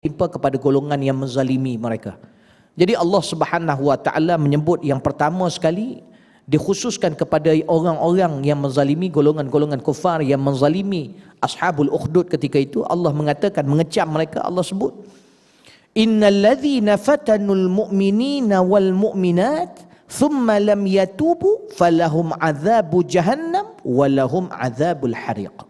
timpa kepada golongan yang menzalimi mereka. Jadi Allah Subhanahu wa taala menyebut yang pertama sekali dikhususkan kepada orang-orang yang menzalimi, golongan-golongan kufar yang menzalimi ashabul ukhdud ketika itu. Allah mengatakan, mengecam mereka. Allah sebut, innal ladzina fatanul mu'minina wal mu'minat thumma lam yatubu falahum adzabu jahannam walahum adzabul hariq.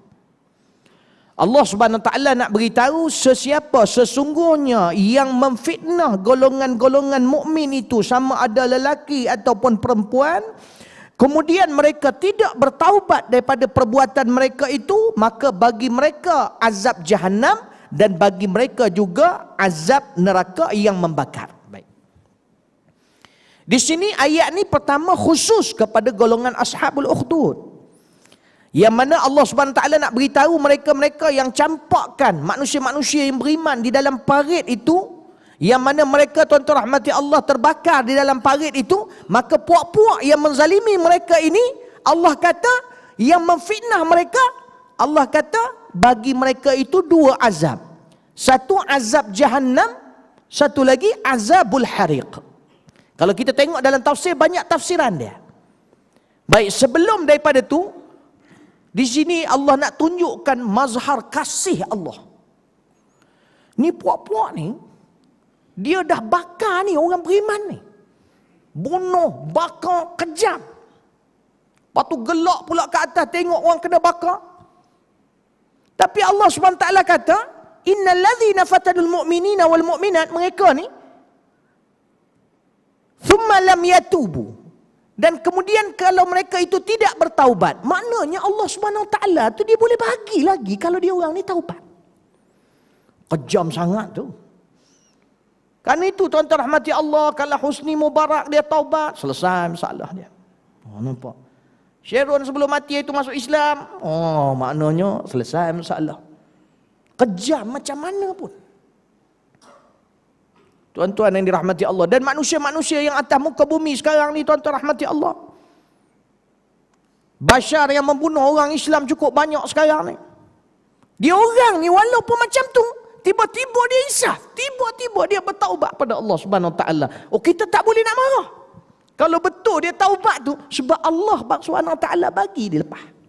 Allah Subhanahu wa taala nak beritahu sesiapa sesungguhnya yang memfitnah golongan-golongan mukmin itu, sama ada lelaki ataupun perempuan, kemudian mereka tidak bertaubat daripada perbuatan mereka itu, maka bagi mereka azab jahannam dan bagi mereka juga azab neraka yang membakar. Baik. Di sini ayat ni pertama khusus kepada golongan ashabul ukhdud, yang mana Allah Subhanahu Wa Taala nak beritahu mereka-mereka yang campakkan manusia-manusia yang beriman di dalam parit itu, yang mana mereka, tuan-tuan rahmati Allah, terbakar di dalam parit itu. Maka puak-puak yang menzalimi mereka ini, Allah kata yang memfitnah mereka, Allah kata bagi mereka itu dua azab. Satu azab jahannam, satu lagi azabul hariq. Kalau kita tengok dalam tafsir, banyak tafsiran dia. Baik, sebelum daripada tu, di sini Allah nak tunjukkan mazhar kasih Allah. Ni puak-puak ni, dia dah bakar ni orang beriman ni. Bunuh, bakar, kejam. Lepas tu gelak pula ke atas tengok orang kena bakar. Tapi Allah SWT kata, innal ladzina fatanul mu'minina wal mu'minat, mereka ni thumma lam yatubu, dan kemudian kalau mereka itu tidak bertaubat, maknanya Allah Subhanahu Wa Taala tu dia boleh bagi lagi kalau dia orang ni taubat. Kejam sangat tu. Kan itu, tuan-tuan rahmati Allah, kalau Husni Mubarak dia taubat, selesai masalah dia. Oh, nampak. Sharon sebelum mati itu masuk Islam, oh maknanya selesai masalah. Kejam macam mana pun. Tuan-tuan yang dirahmati Allah, dan manusia-manusia yang atas muka bumi sekarang ni, tuan-tuan rahmati Allah, Bashar yang membunuh orang Islam cukup banyak sekarang ni. Dia orang ni walaupun macam tu, tiba-tiba dia insaf, tiba-tiba dia bertaubat pada Allah Subhanahu Wa Taala. Oh, kita tak boleh nak marah. Kalau betul dia taubat tu, sebab Allah Subhanahu Wa Taala bagi dia lepas.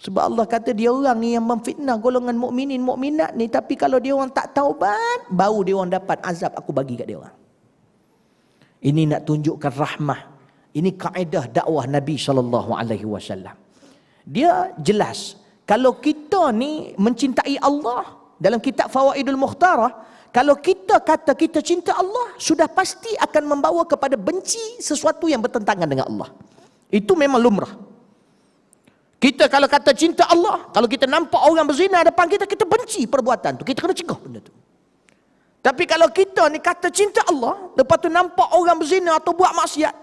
Sebab Allah kata dia orang ni yang memfitnah golongan mukminin mukminat ni, tapi kalau dia orang tak taubat, baru dia orang dapat azab aku bagi kat dia orang. Ini nak tunjukkan rahmah. Ini kaedah dakwah Nabi SAW. Dia jelas, kalau kita ni mencintai Allah, dalam kitab Fawaidul Mukhtarah, kalau kita kata kita cinta Allah, sudah pasti akan membawa kepada benci sesuatu yang bertentangan dengan Allah. Itu memang lumrah. Kita kalau kata cinta Allah, kalau kita nampak orang berzina depan kita, kita benci perbuatan tu, kita kena cegah benda tu. Tapi kalau kita ni kata cinta Allah, lepas tu nampak orang berzina atau buat maksiat,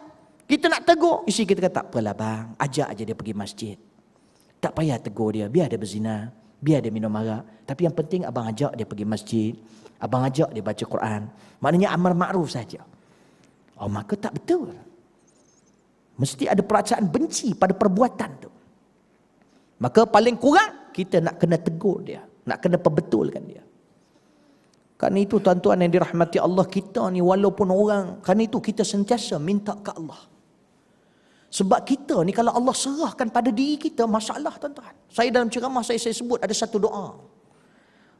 kita nak tegur, isi kita kata, tak apalah bang, ajak aja dia pergi masjid. Tak payah tegur dia, biar dia berzina, biar dia minum arak, tapi yang penting abang ajak dia pergi masjid, abang ajak dia baca Quran. Maknanya amar makruf saja. Oh, maka tak betul. Mesti ada perasaan benci pada perbuatan tu. Maka paling kurang kita nak kena tegur dia, nak kena perbetulkan dia. Kerana itu, tuan-tuan yang dirahmati Allah, kita ni walaupun orang, kerana itu kita sentiasa minta ke Allah. Sebab kita ni kalau Allah serahkan pada diri kita, masalah, tuan-tuan. Saya dalam ceramah saya sebut ada satu doa.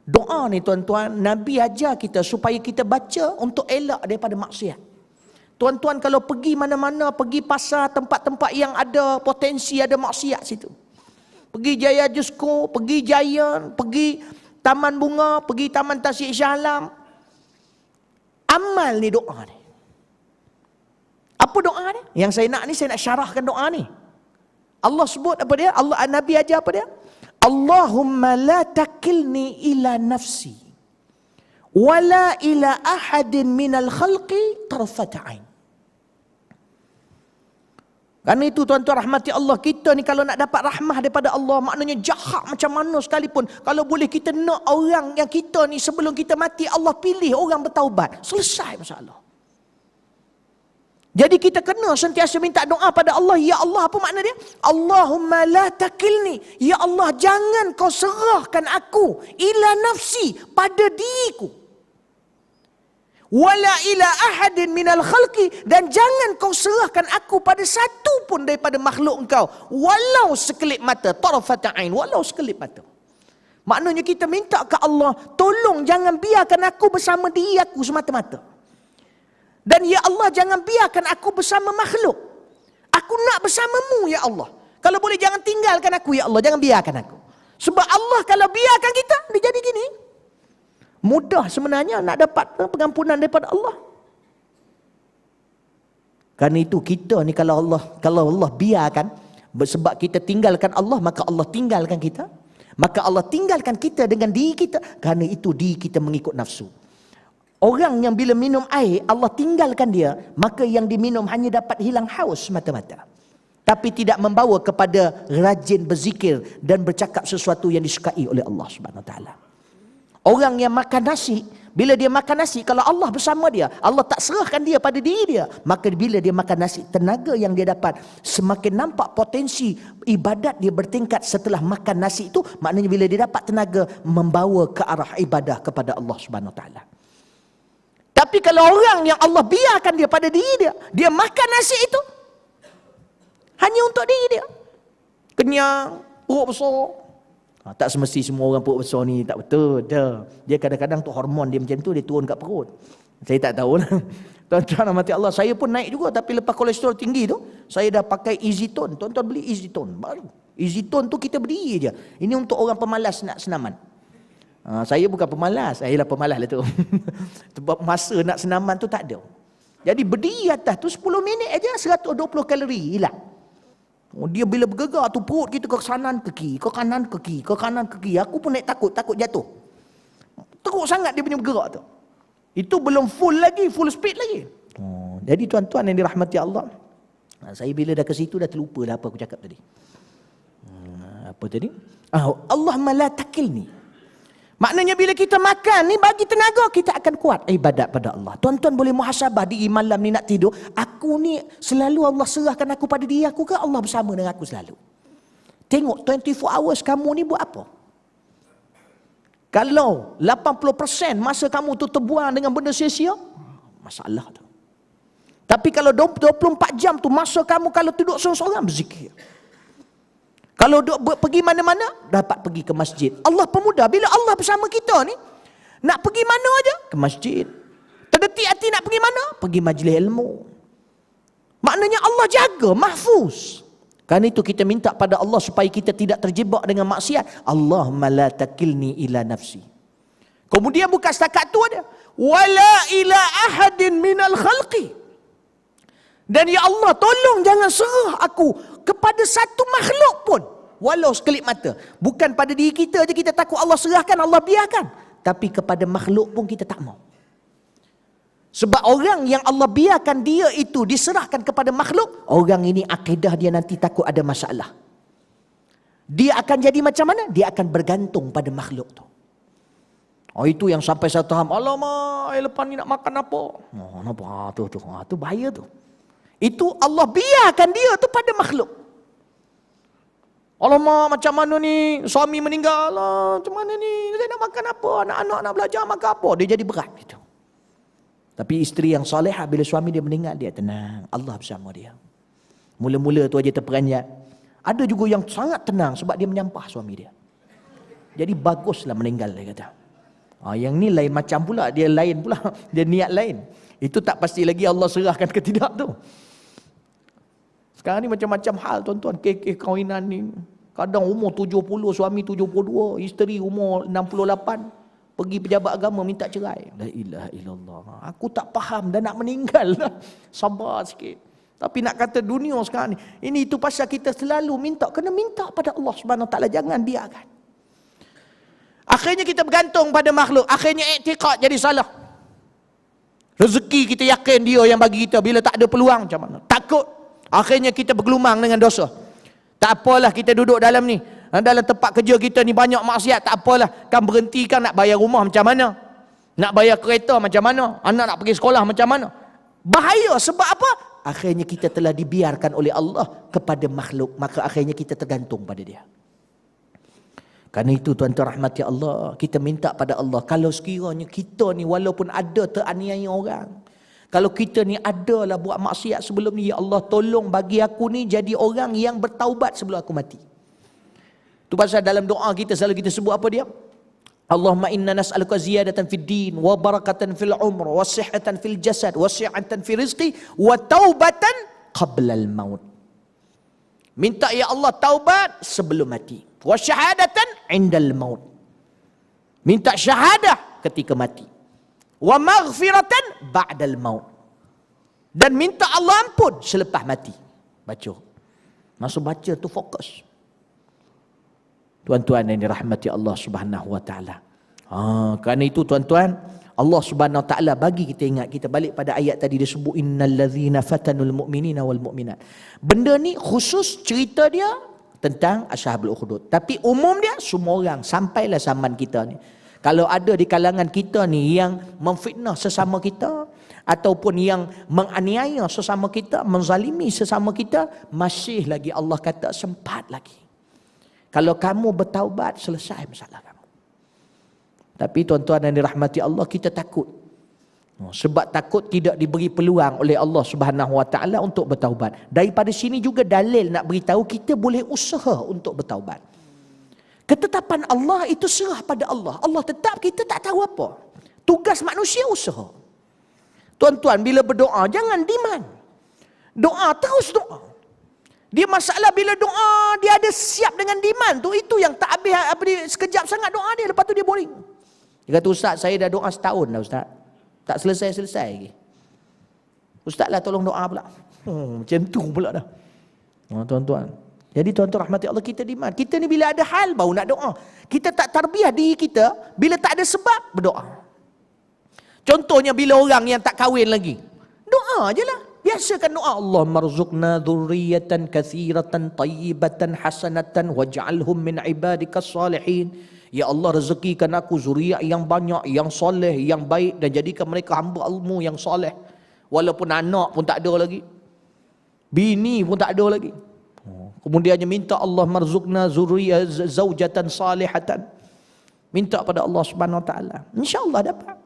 Doa ni, tuan-tuan, Nabi ajar kita supaya kita baca untuk elak daripada maksiat. Tuan-tuan kalau pergi mana-mana, pergi pasar, tempat-tempat yang ada potensi ada maksiat situ, pergi Jaya Jusko, pergi Giant, pergi Taman Bunga, pergi Taman Tasik Shah Alam, amal ni doa ni. Apa doa ni? Yang saya nak syarahkan doa ni. Allah sebut apa dia? Allah, Nabi ajar apa dia? Allahumma la takilni ila nafsi wala ila ahadin minal khalqi tarfat ain. Kerana itu, tuan-tuan rahmati Allah, kita ni kalau nak dapat rahmah daripada Allah, maknanya jahat macam mana sekalipun, kalau boleh kita nak orang yang kita ni sebelum kita mati, Allah pilih orang bertaubat, selesai masalah. Jadi kita kena sentiasa minta doa pada Allah. Ya Allah, apa makna dia? Allahumma la takilni. Ya Allah, jangan kau serahkan aku ila nafsi, pada diriku. Wala ila ahadin minal khalqi, dan jangan kau serahkan aku pada satu pun daripada makhluk engkau. Walau sekelip mata, tarafata ain, walau sekelip mata. Maknanya kita minta ke Allah, tolong jangan biarkan aku bersama diri aku semata-mata. Dan ya Allah, jangan biarkan aku bersama makhluk. Aku nak bersamamu ya Allah. Kalau boleh jangan tinggalkan aku ya Allah, jangan biarkan aku. Sebab Allah kalau biarkan kita, dia jadi gini. Mudah sebenarnya nak dapat pengampunan daripada Allah. Karena itu kita ni kalau Allah biarkan, sebab kita tinggalkan Allah, maka Allah tinggalkan kita. Maka Allah tinggalkan kita dengan diri kita. Kerana itu diri kita mengikut nafsu. Orang yang bila minum air, Allah tinggalkan dia, maka yang diminum hanya dapat hilang haus semata-mata. Tapi tidak membawa kepada rajin berzikir dan bercakap sesuatu yang disukai oleh Allah Subhanahu Wa Taala. Orang yang makan nasi, bila dia makan nasi, kalau Allah bersama dia, Allah tak serahkan dia pada diri dia, maka bila dia makan nasi, tenaga yang dia dapat, semakin nampak potensi ibadat dia bertingkat setelah makan nasi itu, maknanya bila dia dapat tenaga, membawa ke arah ibadah kepada Allah Subhanahu Wa Taala. Tapi kalau orang yang Allah biarkan dia pada diri dia, dia makan nasi itu hanya untuk diri dia. Kenyang, perut besar. Tak semesti semua orang perut besar ni tak betul. Dia kadang-kadang tu hormon dia macam tu, dia turun kat perut. Saya tak tahu lah. Tuan-tuan rahmati Allah, saya pun naik juga, tapi lepas kolesterol tinggi tu, saya dah pakai EasyTone. Tuan-tuan beli EasyTone baru. EasyTone tu kita berdiri je. Ini untuk orang pemalas nak senaman. Saya bukan pemalas, saya lah pemalas lah tu. Sebab masa nak senaman tu tak ada. Jadi berdiri atas tu 10 minit aja 120 kalori hilang. Dia bila bergegar tu perut kita ke kanan ke kiri, ke kanan ke kiri, ke kanan ke kiri. Aku pun naik takut jatuh. Teruk sangat dia punya bergerak tu. Itu belum full lagi, full speed lagi. Jadi tuan-tuan yang dirahmati Allah, saya bila dah ke situ dah terlupa dah apa aku cakap tadi. Apa tadi? Allahumma la takilni. Maknanya bila kita makan ni bagi tenaga, kita akan kuat ibadat pada Allah. Tuan-tuan boleh muhasabah diri malam ni nak tidur. Aku ni selalu Allah serahkan aku pada diri aku ke Allah bersama dengan aku selalu? Tengok 24 hours kamu ni buat apa? Kalau 80% masa kamu tu terbuang dengan benda sia-sia, masalah tu. Tapi kalau 24 jam tu masa kamu kalau duduk seorang-seorang berzikir. Kalau pergi mana-mana, dapat pergi ke masjid. Allah pemuda, bila Allah bersama kita ni, nak pergi mana aja? Ke masjid. Terdetik hati nak pergi mana? Pergi majlis ilmu. Maknanya Allah jaga, mahfuz. Kerana itu kita minta pada Allah supaya kita tidak terjebak dengan maksiat. Allahumma la takilni ila nafsi. Kemudian bukan setakat tu ada. Wala ila ahadin minal khalqi. Dan ya Allah, tolong jangan serah aku kepada satu makhluk pun, walau sekelip mata. Bukan pada diri kita aja kita takut Allah serahkan, Allah biarkan. Tapi kepada makhluk pun kita tak mau. Sebab orang yang Allah biarkan dia itu diserahkan kepada makhluk, orang ini akidah dia nanti takut ada masalah. Dia akan jadi macam mana? Dia akan bergantung pada makhluk tu. Itu yang sampai saya faham, alamak, lepas ni nak makan apa? Nampak tu bahaya tu. Itu Allah biarkan dia tu pada makhluk. Alamak, macam mana ni? Suami meninggal lah. Macam mana ni? Saya nak makan apa? Anak-anak nak belajar makan apa? Dia jadi berat gitu. Tapi isteri yang solehah, bila suami dia meninggal, dia tenang. Allah bersama dia. Mula-mula tu aja terperanjat. Ada juga yang sangat tenang sebab dia menyampah suami dia. Jadi baguslah meninggal, dia kata. Yang ni lain macam pula. Dia lain pula. Dia niat lain. Itu tak pasti lagi Allah serahkan ke tidak tu. Sekarang ni macam-macam hal tuan-tuan. Kek kawinan ni. Kadang umur 70, suami 72, isteri umur 68. Pergi pejabat agama minta cerai. La ilaha illallah. Aku tak faham dah nak meninggal dah. Sabar sikit. Tapi nak kata dunia sekarang ni. Ini itu pasal kita selalu minta. Kena minta pada Allah Subhanahu Wa Taala. Jangan biarkan. Akhirnya kita bergantung pada makhluk. Akhirnya i'tiqad jadi salah. Rezeki kita yakin dia yang bagi kita. Bila tak ada peluang macam mana? Takut. Akhirnya kita bergelumang dengan dosa. Tak apalah kita duduk dalam ni. Dalam tempat kerja kita ni banyak maksiat. Tak apalah. Kan berhentikan nak bayar rumah macam mana? Nak bayar kereta macam mana? Anak nak pergi sekolah macam mana? Bahaya. Sebab apa? akhirnya kita telah dibiarkan oleh Allah kepada makhluk. Maka akhirnya kita tergantung pada dia. Kerana itu tuan-tuan rahmati Allah, kita minta pada Allah, kalau sekiranya kita ni walaupun ada teraniaya orang, kalau kita ni adalah buat maksiat sebelum ni, ya Allah tolong bagi aku ni jadi orang yang bertaubat sebelum aku mati. Tu pasal dalam doa kita selalu kita sebut apa dia? Allahumma inna nas'aluka ziyadatan fid din wa barakatan fil umr wa sihhatan fil jasad wa si'atan fil rizqi wa taubatan qabla al maut. Minta ya Allah taubat sebelum mati. Wa syahadatan indal maut. Minta syahadah ketika mati. Wa maghfiratan ba'dal maut. Dan minta Allah ampun selepas mati. Baca. Masuk baca tu fokus. Tuan-tuan yang dirahmati Allah Subhanahu wa taala. Kerana itu tuan-tuan, Allah Subhanahu wa taala bagi kita ingat, kita balik pada ayat tadi dia sebut innal ladzina fatanul mu'minina wal mu'minat. Benda ni khusus cerita dia tentang ashabul ukhdud. Tapi umum dia semua orang sampailah zaman kita ni. Kalau ada di kalangan kita ni yang memfitnah sesama kita ataupun yang menganiaya sesama kita, menzalimi sesama kita, masih lagi Allah kata sempat lagi. Kalau kamu bertaubat, selesai masalah kamu. Tapi tuan-tuan yang dirahmati Allah, kita takut. Sebab takut tidak diberi peluang oleh Allah Subhanahu Wa Taala untuk bertaubat. Daripada sini juga dalil nak beritahu kita boleh usaha untuk bertaubat. Ketetapan Allah itu serah pada Allah. Allah tetap, kita tak tahu apa. Tugas manusia usaha. Tuan-tuan, bila berdoa, jangan demand. Doa, terus doa. Dia masalah bila doa, dia ada siap dengan demand tu, itu yang tak habis sekejap sangat doa dia, lepas tu dia boring. Dia kata, Ustaz, saya dah doa setahun dah Ustaz. Tak selesai-selesai lagi. Ustaz lah tolong doa pula. Macam tu pula dah. Tuan-tuan. Jadi tuan-tuan rahmati Allah, kita demand. Kita ni bila ada hal baru nak doa. Kita tak tarbiyah diri kita, bila tak ada sebab, berdoa. Contohnya bila orang yang tak kahwin lagi. Doa je lah. Biasakan doa, Allah marzuqna dhurriyatan kathiratan tayyibatan hasanatan waj'alhum min ibadikas salihin. Ya Allah, rezekikan aku zuriat yang banyak, yang soleh, yang baik, dan jadikan mereka hamba-Mu yang soleh. Walaupun anak pun tak ada lagi, bini pun tak ada lagi. Kemudiannya minta Allah marzuqna zaujatan salihatan. Minta pada Allah Subhanahu Wa Taala. Insya-Allah dapat.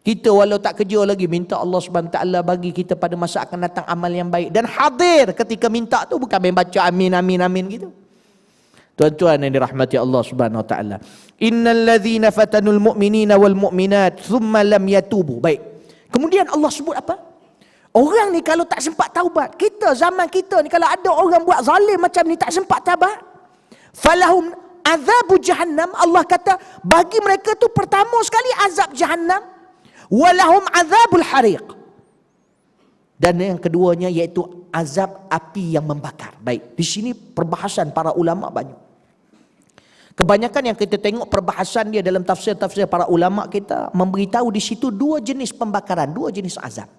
Kita walau tak kerja lagi, minta Allah Subhanahu Wa Taala bagi kita pada masa akan datang amal yang baik. Dan hadir ketika minta tu, bukan main baca amin amin amin gitu. Tuan-tuan yang dirahmati Allah Subhanahu Wa Taala. Innal ladzina fatanul mu'minina wal mu'minat thumma lam yatubu. Baik. Kemudian Allah sebut apa? Orang ni kalau tak sempat taubat, kita zaman kita ni kalau ada orang buat zalim macam ni tak sempat taubat, falahum azabu jahannam. Allah kata bagi mereka tu pertama sekali azab jahannam, walahum azabul hariq. Dan yang keduanya iaitu azab api yang membakar. Baik, di sini perbahasan para ulama banyak. Kebanyakan yang kita tengok perbahasan dia dalam tafsir-tafsir para ulama kita memberitahu di situ dua jenis pembakaran, dua jenis azab.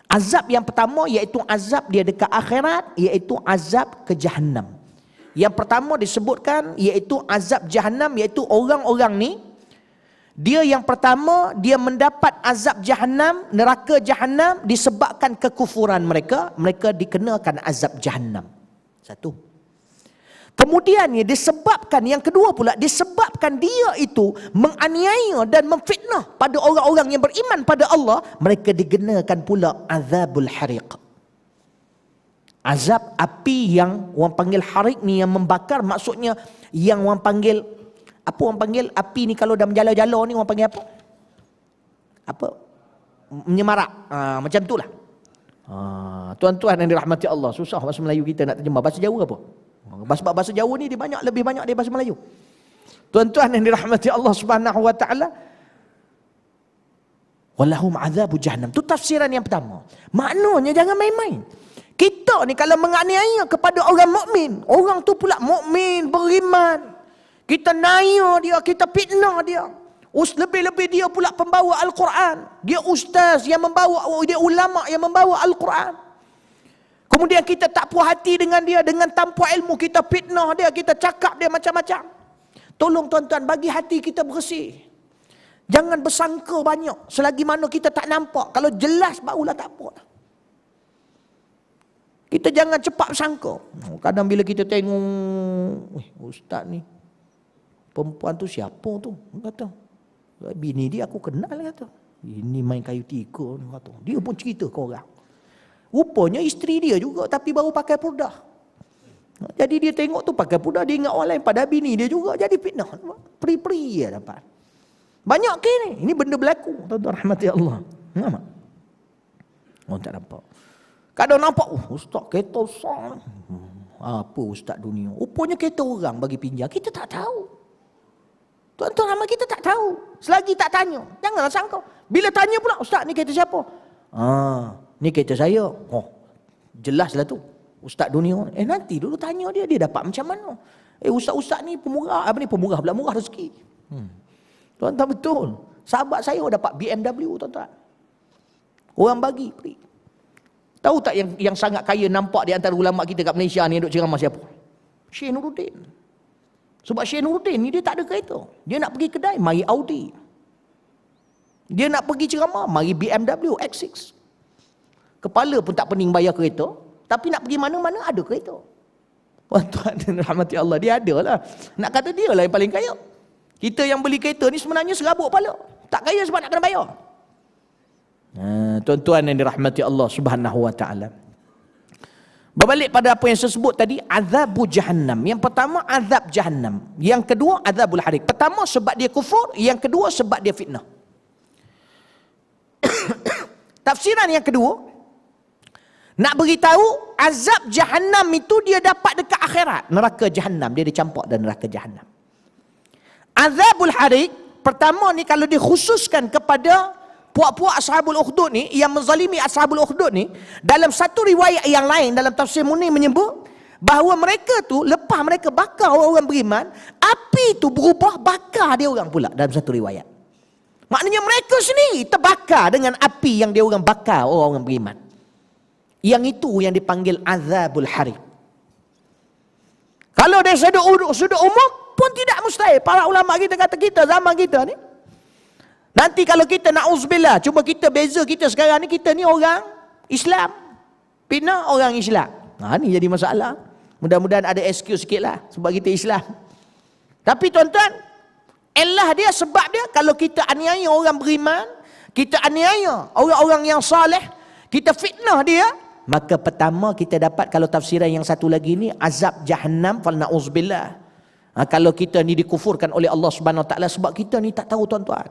Azab yang pertama iaitu azab dia dekat akhirat, iaitu azab ke Jahannam. Yang pertama disebutkan iaitu azab Jahannam, iaitu orang-orang ni, dia yang pertama dia mendapat azab Jahannam, neraka Jahannam disebabkan kekufuran mereka, mereka dikenakan azab Jahannam. Satu. Kemudiannya disebabkan, yang kedua pula, disebabkan dia itu menganiaya dan memfitnah pada orang-orang yang beriman pada Allah, mereka dikenakan pula azabul hariq. Azab api yang orang panggil hariq ni, yang membakar, maksudnya yang orang panggil, apa orang panggil api ni kalau dah menjala-jala ni orang panggil apa? Apa? Menyemarak. Macam itulah. Tuan-tuan yang dirahmati Allah, susah bahasa Melayu kita nak terjemah. Bahasa Jawa apa? Sebab bahasa Jawa ni dia lebih banyak dari bahasa Melayu. Tuan-tuan yang dirahmati Allah Subhanahu Wa Taala, walahum azabu jahannam. Itu tafsiran yang pertama. Maknanya jangan main-main. Kita ni kalau menganiaya kepada orang mukmin, orang tu pula mukmin, beriman, kita naya dia, kita fitnah dia. Lebih-lebih dia pula pembawa Al-Quran. Dia ustaz yang membawa, dia ulama yang membawa Al-Quran. Kemudian kita tak puas hati dengan dia, dengan tanpa ilmu kita fitnah dia, kita cakap dia macam-macam. Tolong tuan-tuan, bagi hati kita bersih. Jangan bersangka banyak selagi mana kita tak nampak. Kalau jelas barulah tak apa. Kita jangan cepat sangka. Kadang bila kita tengok, ustaz ni, perempuan tu siapa tu? Kata, bini dia aku kenal, kata. Ini main kayu tiga, kata. Dia pun cerita ke orang. Rupanya isteri dia juga, tapi baru pakai purdah. Jadi dia tengok tu pakai purdah, dia ingat orang lain, padahal bini dia juga. Jadi fitnah. Peri-peri dia dapat. Banyak ke ni? Ini benda berlaku. Tuan-tuan rahmati Allah. Nampak? Orang tak nampak. Kadang nampak, ustaz kereta besar. Apa ustaz dunia? Rupanya kereta orang bagi pinjam. Kita tak tahu. Tuan-tuan ramai kita tak tahu. Selagi tak tanya. Janganlah sangka. Bila tanya pula, ustaz ni kereta siapa? Ni kereta saya. Oh, jelaslah tu. Ustaz dunia. Nanti dulu tanya dia. Dia dapat macam mana? Ustaz-ustaz ni pemurah. Apa ni pemurah pula? Murah rezeki. Tuan-tuan betul. Sahabat saya dapat BMW, tuan-tuan. Orang bagi. Tahu tak yang sangat kaya nampak di antara ulama kita kat Malaysia ni duk ceramah siapa? Syekh Nuruddin. Sebab Syekh Nuruddin ni dia tak ada kereta. Dia nak pergi kedai, mari Audi. Dia nak pergi ceramah, mari BMW X6. Kepala pun tak pening bayar kereta, tapi nak pergi mana-mana ada kereta. Tuan-tuan dan rahmati Allah, dia ada lah. Nak kata dia lah yang paling kaya. Kita yang beli kereta ni sebenarnya serabut kepala. Tak kaya sebab nak kena bayar. Tuan-tuan yang dirahmati Allah Subhanahu wa taala. Berbalik pada apa yang saya sebut tadi, azabul jahannam. Yang pertama azab jahannam, yang kedua azabul harik. Pertama sebab dia kufur, yang kedua sebab dia fitnah. Tafsiran yang kedua nak beritahu azab jahannam itu dia dapat dekat akhirat, neraka jahannam, dia dicampur dan neraka jahannam. Azabul harik pertama ni kalau dikhususkan kepada puak-puak Ashabul Ukhdud ni yang menzalimi Ashabul Ukhdud ni, dalam satu riwayat yang lain dalam tafsir Munir menyebut bahawa mereka tu lepas mereka bakar orang-orang beriman, api tu berubah bakar dia orang pula dalam satu riwayat. Maknanya mereka sendiri terbakar dengan api yang dia orang bakar orang-orang beriman. Yang itu yang dipanggil azabul harik. Kalau dari sudut umum pun tidak mustahil. Para ulama kita kata kita zaman kita ni, nanti kalau kita na'udzubillah, cuba kita beza kita sekarang ni, kita ni orang Islam. Fitnah orang Islam. Ni jadi masalah. Mudah-mudahan ada excuse sikit lah sebab kita Islam. Tapi tuan-tuan, elah dia sebab dia kalau kita aniaya orang beriman, kita aniaya orang-orang yang saleh, kita fitnah dia, maka pertama kita dapat, kalau tafsiran yang satu lagi ni, azab jahannam fal na'udzubillah. Kalau kita ni dikufurkan oleh Allah Subhanahu Wa Taala sebab kita ni tak tahu, tuan-tuan.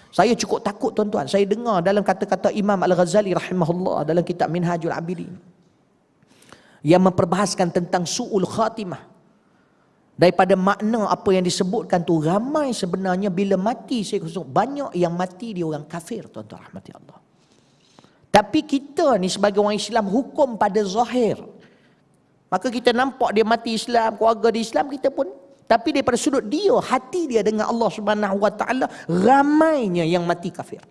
Saya cukup takut, tuan-tuan. Saya dengar dalam kata-kata Imam Al-Ghazali rahimahullah dalam kitab Minhajul Abidin yang memperbahaskan tentang su'ul khatimah. Daripada makna apa yang disebutkan tu, ramai sebenarnya bila mati, saya khusus banyak yang mati dia orang kafir, tuan-tuan rahmati Allah. Tapi kita ni sebagai orang Islam hukum pada zahir. Maka kita nampak dia mati Islam, keluarga di Islam, kita pun, tapi daripada sudut dia, hati dia dengan Allah Subhanahu Wa Taala, ramainya yang mati kafir.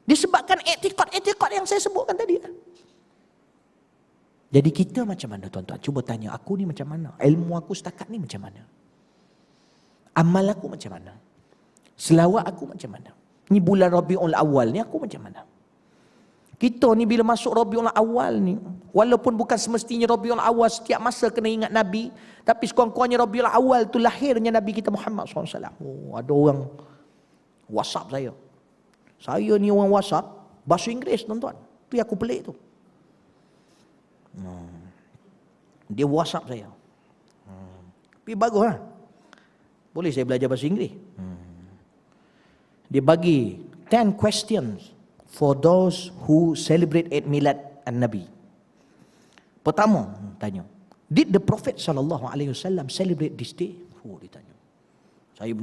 Disebabkan etikad yang saya sebutkan tadi. Jadi kita macam mana, tuan-tuan? Cuba tanya, aku ni macam mana? Ilmu aku setakat ni macam mana? Amal aku macam mana? Selawat aku macam mana? Ni bulan Rabiul Awal ni aku macam mana? Kita ni bila masuk Rabiul Awal ni, walaupun bukan semestinya Rabiul Awal setiap masa kena ingat Nabi, tapi sekurang-kurangnya Rabiul Awal tu lahirnya Nabi kita Muhammad SAW. Oh, ada orang WhatsApp saya. Saya ni orang WhatsApp bahasa Inggeris, tuan-tuan. Tu yang aku pelik tu. Dia WhatsApp saya. Tapi bagus lah. Boleh saya belajar bahasa Inggeris. Dia bagi 10 questions for those who celebrate Eid Milad An-Nabi. Pertama, tanya, did the Prophet SAW celebrate this day? Dia tanya. Saya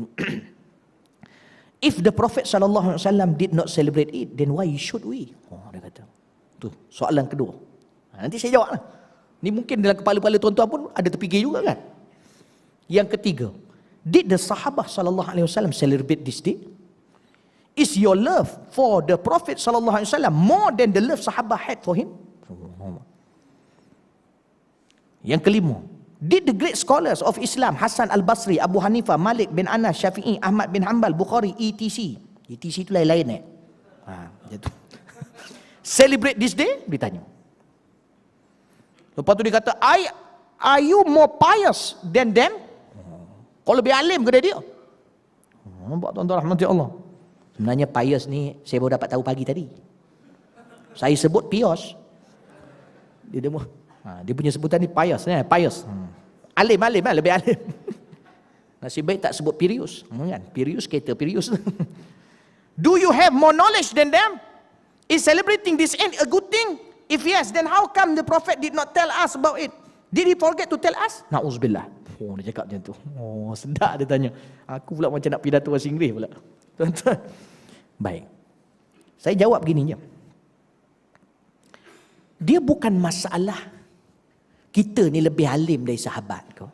if the Prophet SAW did not celebrate it, then why should we? Dia kata. Tu soalan kedua. Nanti saya jawab lah. Ni mungkin dalam kepala-kepala tuan-tuan pun ada terfikir juga kan. Yang ketiga, did the Sahabah SAW celebrate this day? Is your love for the Prophet SAW more than the love Sahabah had for him? Yang kelima, did the great scholars of Islam, Hasan Al-Basri, Abu Hanifah, Malik bin Anas, Syafi'i, Ahmad bin Hanbal, Bukhari, etc. Etc itu lain-lain Celebrate this day? Ditanya. Lepas tu dia kata, are you more pious than them? Kau lebih alim ke dia? Nampak tuan-tuan rahmati Allah. Sebenarnya pious ni saya baru dapat tahu pagi tadi. Saya sebut pious. Dia punya sebutan ni pious. Alim lebih alim. Nasib baik tak sebut Pirius. Kan? Pirius kereta Pirius. Do you have more knowledge than them? Is celebrating this end a good thing? If yes, then how come the Prophet did not tell us about it? Did he forget to tell us? Na'uzubillah. Dia cakap macam tu. Sedap dia tanya. Aku pula macam nak pidato bahasa Inggeris pula. Tuan-tuan. Baik. Saya jawab begini je. Dia bukan masalah kita ni lebih alim dari sahabat kau.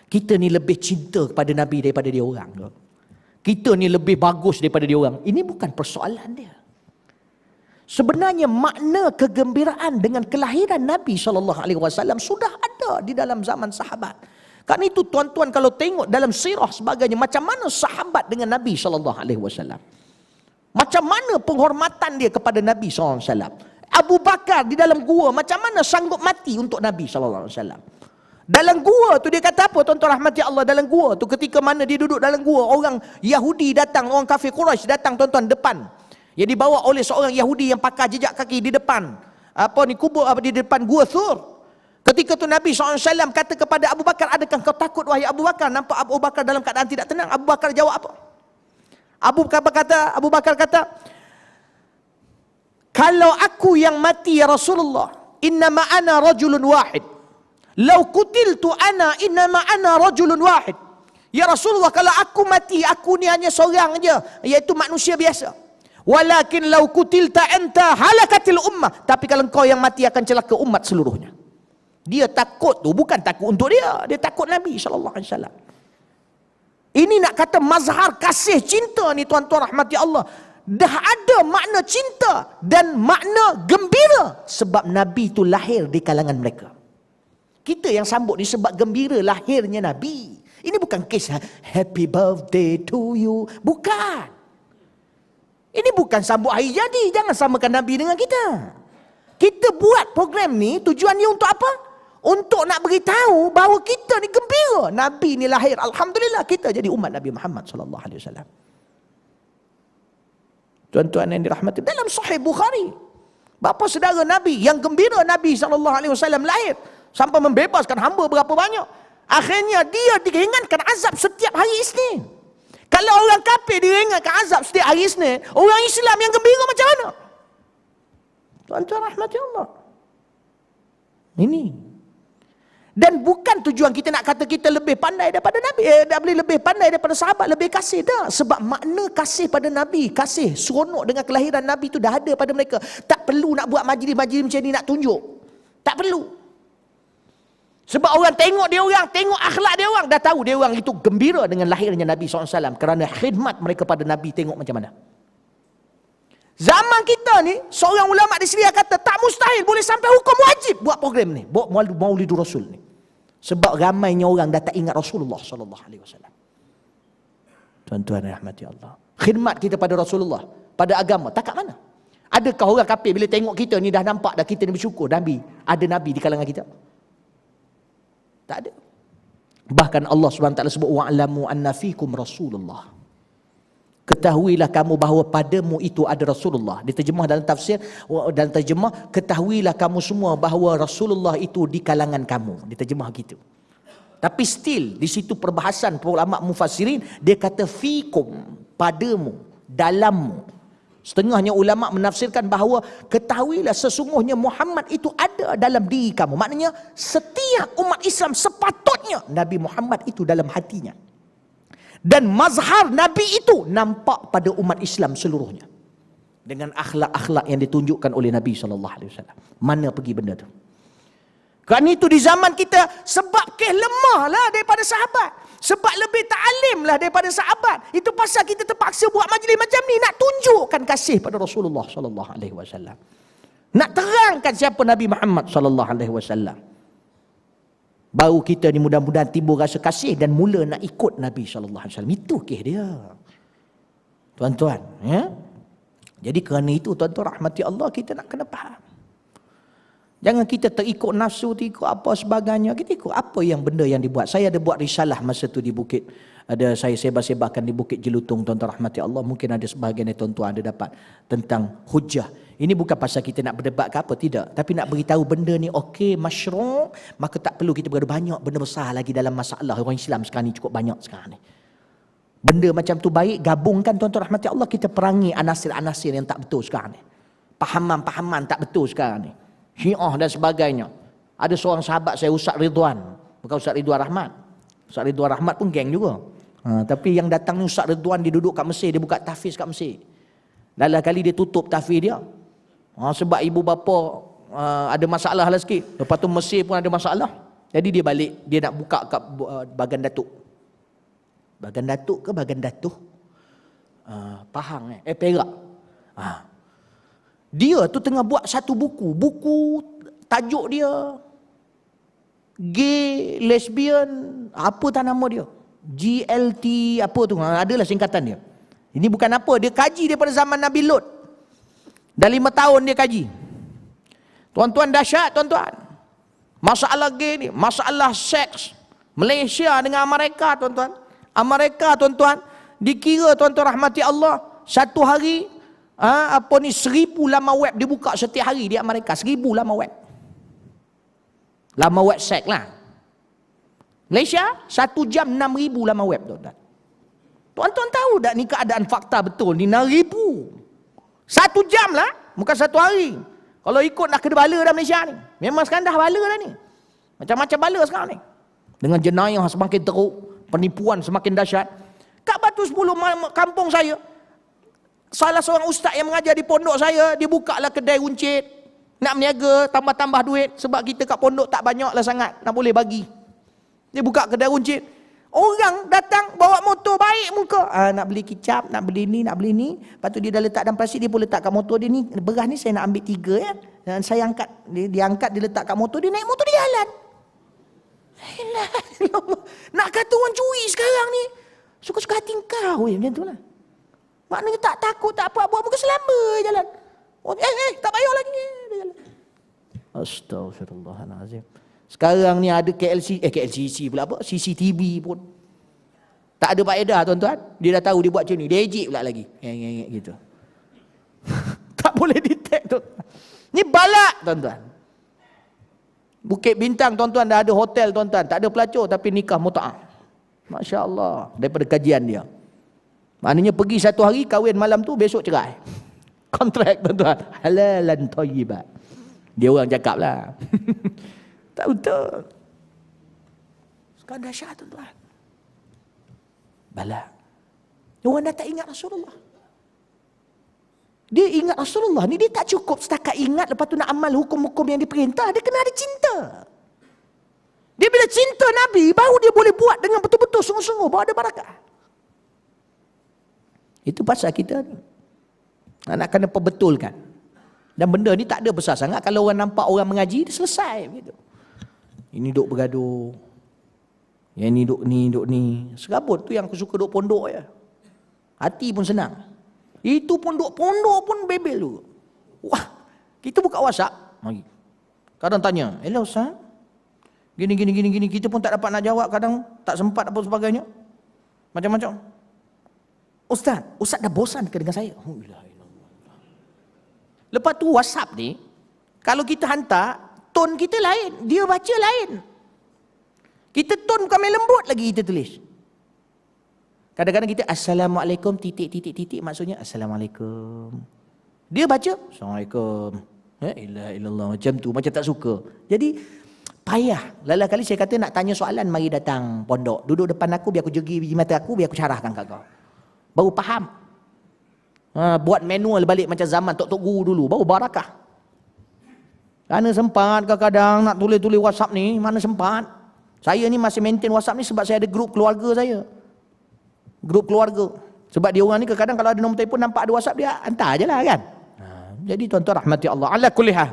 Kita ni lebih cinta kepada Nabi daripada dia orang kau. Kita ni lebih bagus daripada dia orang. Ini bukan persoalan dia. Sebenarnya makna kegembiraan dengan kelahiran Nabi SAW sudah ada di dalam zaman sahabat. Karena itu tuan-tuan kalau tengok dalam sirah sebagainya, macam mana sahabat dengan Nabi SAW. Macam mana penghormatan dia kepada Nabi SAW. Abu Bakar di dalam gua macam mana sanggup mati untuk Nabi SAW. Dalam gua tu dia kata apa tuan-tuan rahmati Allah, dalam gua tu ketika mana dia duduk dalam gua, orang Yahudi datang, orang kafir Quraisy datang tuan-tuan depan. Yang dibawa oleh seorang Yahudi yang pakai jejak kaki di depan. Kubur di depan gua Thur. Ketika tu Nabi SAW kata kepada Abu Bakar, adakah kau takut wahai Abu Bakar? Nampak Abu Bakar dalam keadaan tidak tenang. Abu Bakar jawab apa? Abu Bakar kata, kalau aku yang mati ya Rasulullah, innama ana rajulun wahid. Lau kutiltu ana innama ana rajulun wahid. Ya Rasulullah, kalau aku mati, aku ni hanya seorang aja, iaitu manusia biasa. Walakin lau kutilta anta halakatil ummah. Tapi kalau kau yang mati akan celaka umat seluruhnya. Dia takut tu bukan takut untuk dia, dia takut Nabi SAW. Ini nak kata mazhar kasih cinta ni tuan-tuan rahmati Allah. Dah ada makna cinta dan makna gembira sebab Nabi itu lahir di kalangan mereka. Kita yang sambut ni sebab gembira lahirnya Nabi. Ini bukan kes happy birthday to you. Bukan. Ini bukan sambut hari jadi. Jangan samakan Nabi dengan kita. Kita buat program ni tujuannya untuk apa? Untuk nak beritahu bahawa kita ni gembira. Nabi ni lahir. Alhamdulillah kita jadi umat Nabi Muhammad SAW. Tuan-tuan yang dirahmati. Dalam Sahih Bukhari. Bapa saudara Nabi yang gembira Nabi SAW lahir. Sampai membebaskan hamba berapa banyak. Akhirnya dia diringankan azab setiap hari Isnin. Kalau orang kafir diringankan azab setiap hari Isnin, orang Islam yang gembira macam mana? Tuan-tuan rahmati Allah. Ini. Dan bukan tujuan kita nak kata kita lebih pandai daripada Nabi. Lebih pandai daripada sahabat, lebih kasih. Dah. Sebab makna kasih pada Nabi, kasih, seronok dengan kelahiran Nabi itu dah ada pada mereka. Tak perlu nak buat majlis-majlis macam ni nak tunjuk. Tak perlu. Sebab orang tengok dia orang, tengok akhlak dia orang, dah tahu dia orang itu gembira dengan lahirnya Nabi SAW. Kerana khidmat mereka pada Nabi, tengok macam mana. Zaman kita ni, seorang ulama di Syria kata, tak mustahil boleh sampai hukum wajib buat program ni. Buat Maulidur Rasul ni. Sebab ramainya orang dah tak ingat Rasulullah SAW. Tuan-tuan rahmati Allah. Khidmat kita pada Rasulullah, pada agama, tak kat mana? Adakah orang kafir bila tengok kita ni dah nampak dah kita ni bersyukur, Nabi, ada Nabi di kalangan kita? Tak ada. Bahkan Allah SWT sebut wa'lamu anna fikum Rasulullah. Ketahuilah kamu bahawa padamu itu ada Rasulullah. Diterjemah dalam tafsir dan terjemah, ketahuilah kamu semua bahawa Rasulullah itu di kalangan kamu. Diterjemah gitu. Tapi still di situ perbahasan ulama mufassirin, dia kata fikum, padamu, dalammu. Setengahnya ulama menafsirkan bahawa ketahuilah sesungguhnya Muhammad itu ada dalam diri kamu. Maknanya setiap umat Islam sepatutnya Nabi Muhammad itu dalam hatinya. Dan mazhar Nabi itu nampak pada umat Islam seluruhnya. Dengan akhlak-akhlak yang ditunjukkan oleh Nabi SAW. Mana pergi benda tu? Kerana itu di zaman kita sebab lemahlah daripada sahabat. Sebab lebih ta'alim lah daripada sahabat. Itu pasal kita terpaksa buat majlis macam ni. Nak tunjukkan kasih pada Rasulullah SAW. Nak terangkan siapa Nabi Muhammad SAW. Baru kita ni mudah-mudahan timbul rasa kasih dan mula nak ikut Nabi SAW. Itu kes dia. Tuan-tuan. Ya? Jadi kerana itu tuan-tuan rahmati Allah, kita nak kena faham. Jangan kita terikut nafsu, terikut apa sebagainya. Kita ikut apa yang benda yang dibuat. Saya ada buat risalah masa tu di bukit. Ada saya sebar-sebarkan di Bukit Jelutong, tuan-tuan rahmati Allah. Mungkin ada sebahagian dari tuan-tuan ada dapat tentang hujah. Ini bukan pasal kita nak berdebat ke apa, tidak. Tapi nak beritahu benda ni okey, masyru', maka tak perlu kita berada banyak benda besar lagi dalam masalah. Orang Islam sekarang ni cukup banyak sekarang ni. Benda macam tu baik, gabungkan tuan-tuan rahmati Allah, kita perangi anasir-anasir yang tak betul sekarang ni. Pahaman-pahaman tak betul sekarang ni. Syiah dan sebagainya. Ada seorang sahabat saya, Ustaz Ridwan. Bukan Ustaz Ridwan Rahmat. Ustaz Ridwan Rahmat pun geng juga. Tapi yang datang ni Ustaz Ridwan, dia duduk kat Mesir, dia buka tahfiz kat Mesir. Dalam kali dia tutup tahfiz dia. Sebab ibu bapa ada masalah lah sikit. Lepas tu Mesir pun ada masalah. Jadi dia balik, dia nak buka kat Bagan Datuk. Bagan Datuk ke Bagan Datuh? Pahang Perak. Dia tu tengah buat satu buku. Buku tajuk dia gay, lesbian, apa tak nama dia? GLT apa tu? Adalah singkatan dia. Ini bukan apa, dia kaji daripada zaman Nabi Lut. Dah 5 tahun dia kaji. Tuan-tuan, dahsyat tuan-tuan. Masalah gay ni, masalah seks. Malaysia dengan Amerika tuan-tuan. Amerika tuan-tuan, dikira tuan-tuan rahmati Allah, satu hari 1,000 laman web dibuka setiap hari di Amerika. 1,000 laman web. Laman web seks lah. Malaysia 1 jam 6,000 laman web tuan-tuan. Tuan-tuan tahu tak ni keadaan fakta betul ni 6,000. 1 jam lah, bukan 1 hari. Kalau ikut dah kena bala dah Malaysia ni. Memang sekarang dah bala dah ni. Macam-macam bala sekarang ni. Dengan jenayah semakin teruk, penipuan semakin dahsyat. Kat Batu 10 kampung saya, salah seorang ustaz yang mengajar di pondok saya, dia buka lah kedai runcit. Nak meniaga, tambah-tambah duit. Sebab kita kat pondok tak banyak lah sangat nak boleh bagi. Dia buka kedai runcit. Orang datang bawa motor baik muka. Nak beli kicap, nak beli ni, nak beli ni. Lepas tu dia dah letak dalam plastik, dia pun letak kat motor dia ni. Beras ni saya nak ambil 3 ya. Dan saya angkat, dia angkat, dia letak kat motor, dia naik motor, dia jalan. Nak kata orang curi sekarang ni, suka-suka hati kau macam tu lah. Maknanya tak takut, tak apa, buat muka selamba jalan. Tak payah lagi. Dia jalan. Astaghfirullahalazim. Sekarang ni ada KLCC pula apa? CCTV pun. Tak ada faedah tuan-tuan. Dia dah tahu dia buat macam ni. Dia ejek pula lagi. Gitu. Tak boleh detect tu. Ni balak tuan-tuan. Bukit Bintang tuan-tuan dah ada hotel tuan-tuan. Tak ada pelacur tapi nikah mut'ah. Masya Allah. Daripada kajian dia. Maknanya pergi 1 hari, kahwin malam tu, besok cerai. Kontrak tuan-tuan. Halalan thayyibat. Dia orang cakap lah. Tak betul. Sekarang dahsyat tuan-tuan. Balak. Orang dah tak ingat Rasulullah. Dia ingat Rasulullah ni, dia tak cukup setakat ingat lepas tu nak amal hukum-hukum yang diperintah. Dia kena ada cinta. Dia bila cinta Nabi, baru dia boleh buat dengan betul-betul sungguh-sungguh, baru ada barakah. Itu pasal kita ni. Nak kena perbetulkan. Dan benda ni tak ada besar sangat. Kalau orang nampak orang mengaji, dia selesai begitu. Ini duk bergaduh. Yang ni duk ni. Serabut tu yang aku suka duk pondok je. Hati pun senang. Itu pun duk pondok pun bebel tu. Wah, kita buka WhatsApp. Mari. Kadang tanya, hello Ustaz. Gini. Kita pun tak dapat nak jawab. Kadang tak sempat apa sebagainya. Macam-macam. Ustaz dah bosan ke dengan saya? Lepas tu WhatsApp ni, kalau kita hantar, tone kita lain, dia baca lain. Kita tone bukan main lembut lagi kita tulis. Kadang-kadang kita Assalamualaikum titik maksudnya Assalamualaikum. Dia baca Assalamualaikum. La ilaha illallah, macam tu, macam tak suka. Jadi payah. Lala kali saya kata nak tanya soalan, mari datang pondok. Duduk depan aku, biar aku jegi biji mata aku, biar aku carahkan kat kau. Baru faham. Buat manual balik macam zaman tok-tok guru dulu, baru barakah. Mana sempat kadang-kadang nak tulis-tulis WhatsApp ni, mana sempat. Saya ni masih maintain WhatsApp ni sebab saya ada grup keluarga saya. Grup keluarga. Sebab dia orang ni kadang-kadang kalau ada nombor telefon nampak ada WhatsApp, dia hantar je lah kan. Jadi tuan-tuan rahmati Allah. Ala kulli hal.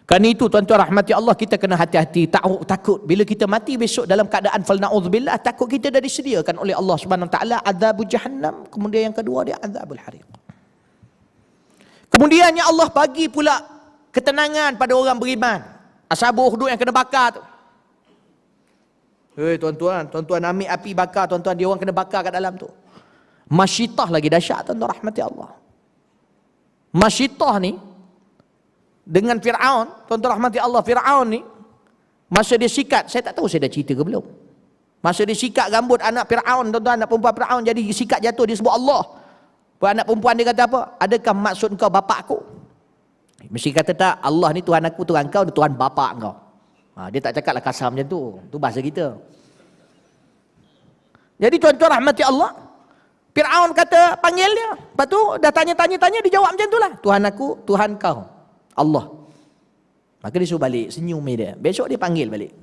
Kerana itu tuan-tuan rahmati Allah, kita kena hati-hati, takut bila kita mati besok dalam keadaan fal na'udzubillah, takut kita dah disediakan oleh Allah Subhanahu wa taala azab jahannam, kemudian yang kedua dia azabul hariq. Kemudiannya Allah bagi pula ketenangan pada orang beriman. Ashabul Ukhdud yang kena bakar tu. Tuan-tuan ambil api bakar, tuan-tuan, dia orang kena bakar kat dalam tu. Masyitah lagi dahsyat, tuan-tuan rahmati Allah. Masyitah ni dengan Fir'aun, tuan-tuan rahmati Allah, Fir'aun ni masa dia sikat, saya tak tahu saya dah cerita ke belum. Masa dia sikat rambut anak Fir'aun, tuan-tuan, anak perempuan Fir'aun jadi sikat jatuh, dia sebut Allah. Anak perempuan dia kata apa? Adakah maksud kau bapak aku? Mesti kata tak, Allah ni Tuhan aku, Tuhan kau, Tuhan bapak kau. Dia tak cakap lah kasar macam tu. Tu bahasa kita. Jadi tuan-tuan rahmati Allah, Fir'aun kata panggil dia. Lepas tu dah tanya-tanya, dia jawab macam tu lah. Tuhan aku, Tuhan kau, Allah. Maka dia suruh balik, senyum dia. Besok dia panggil balik.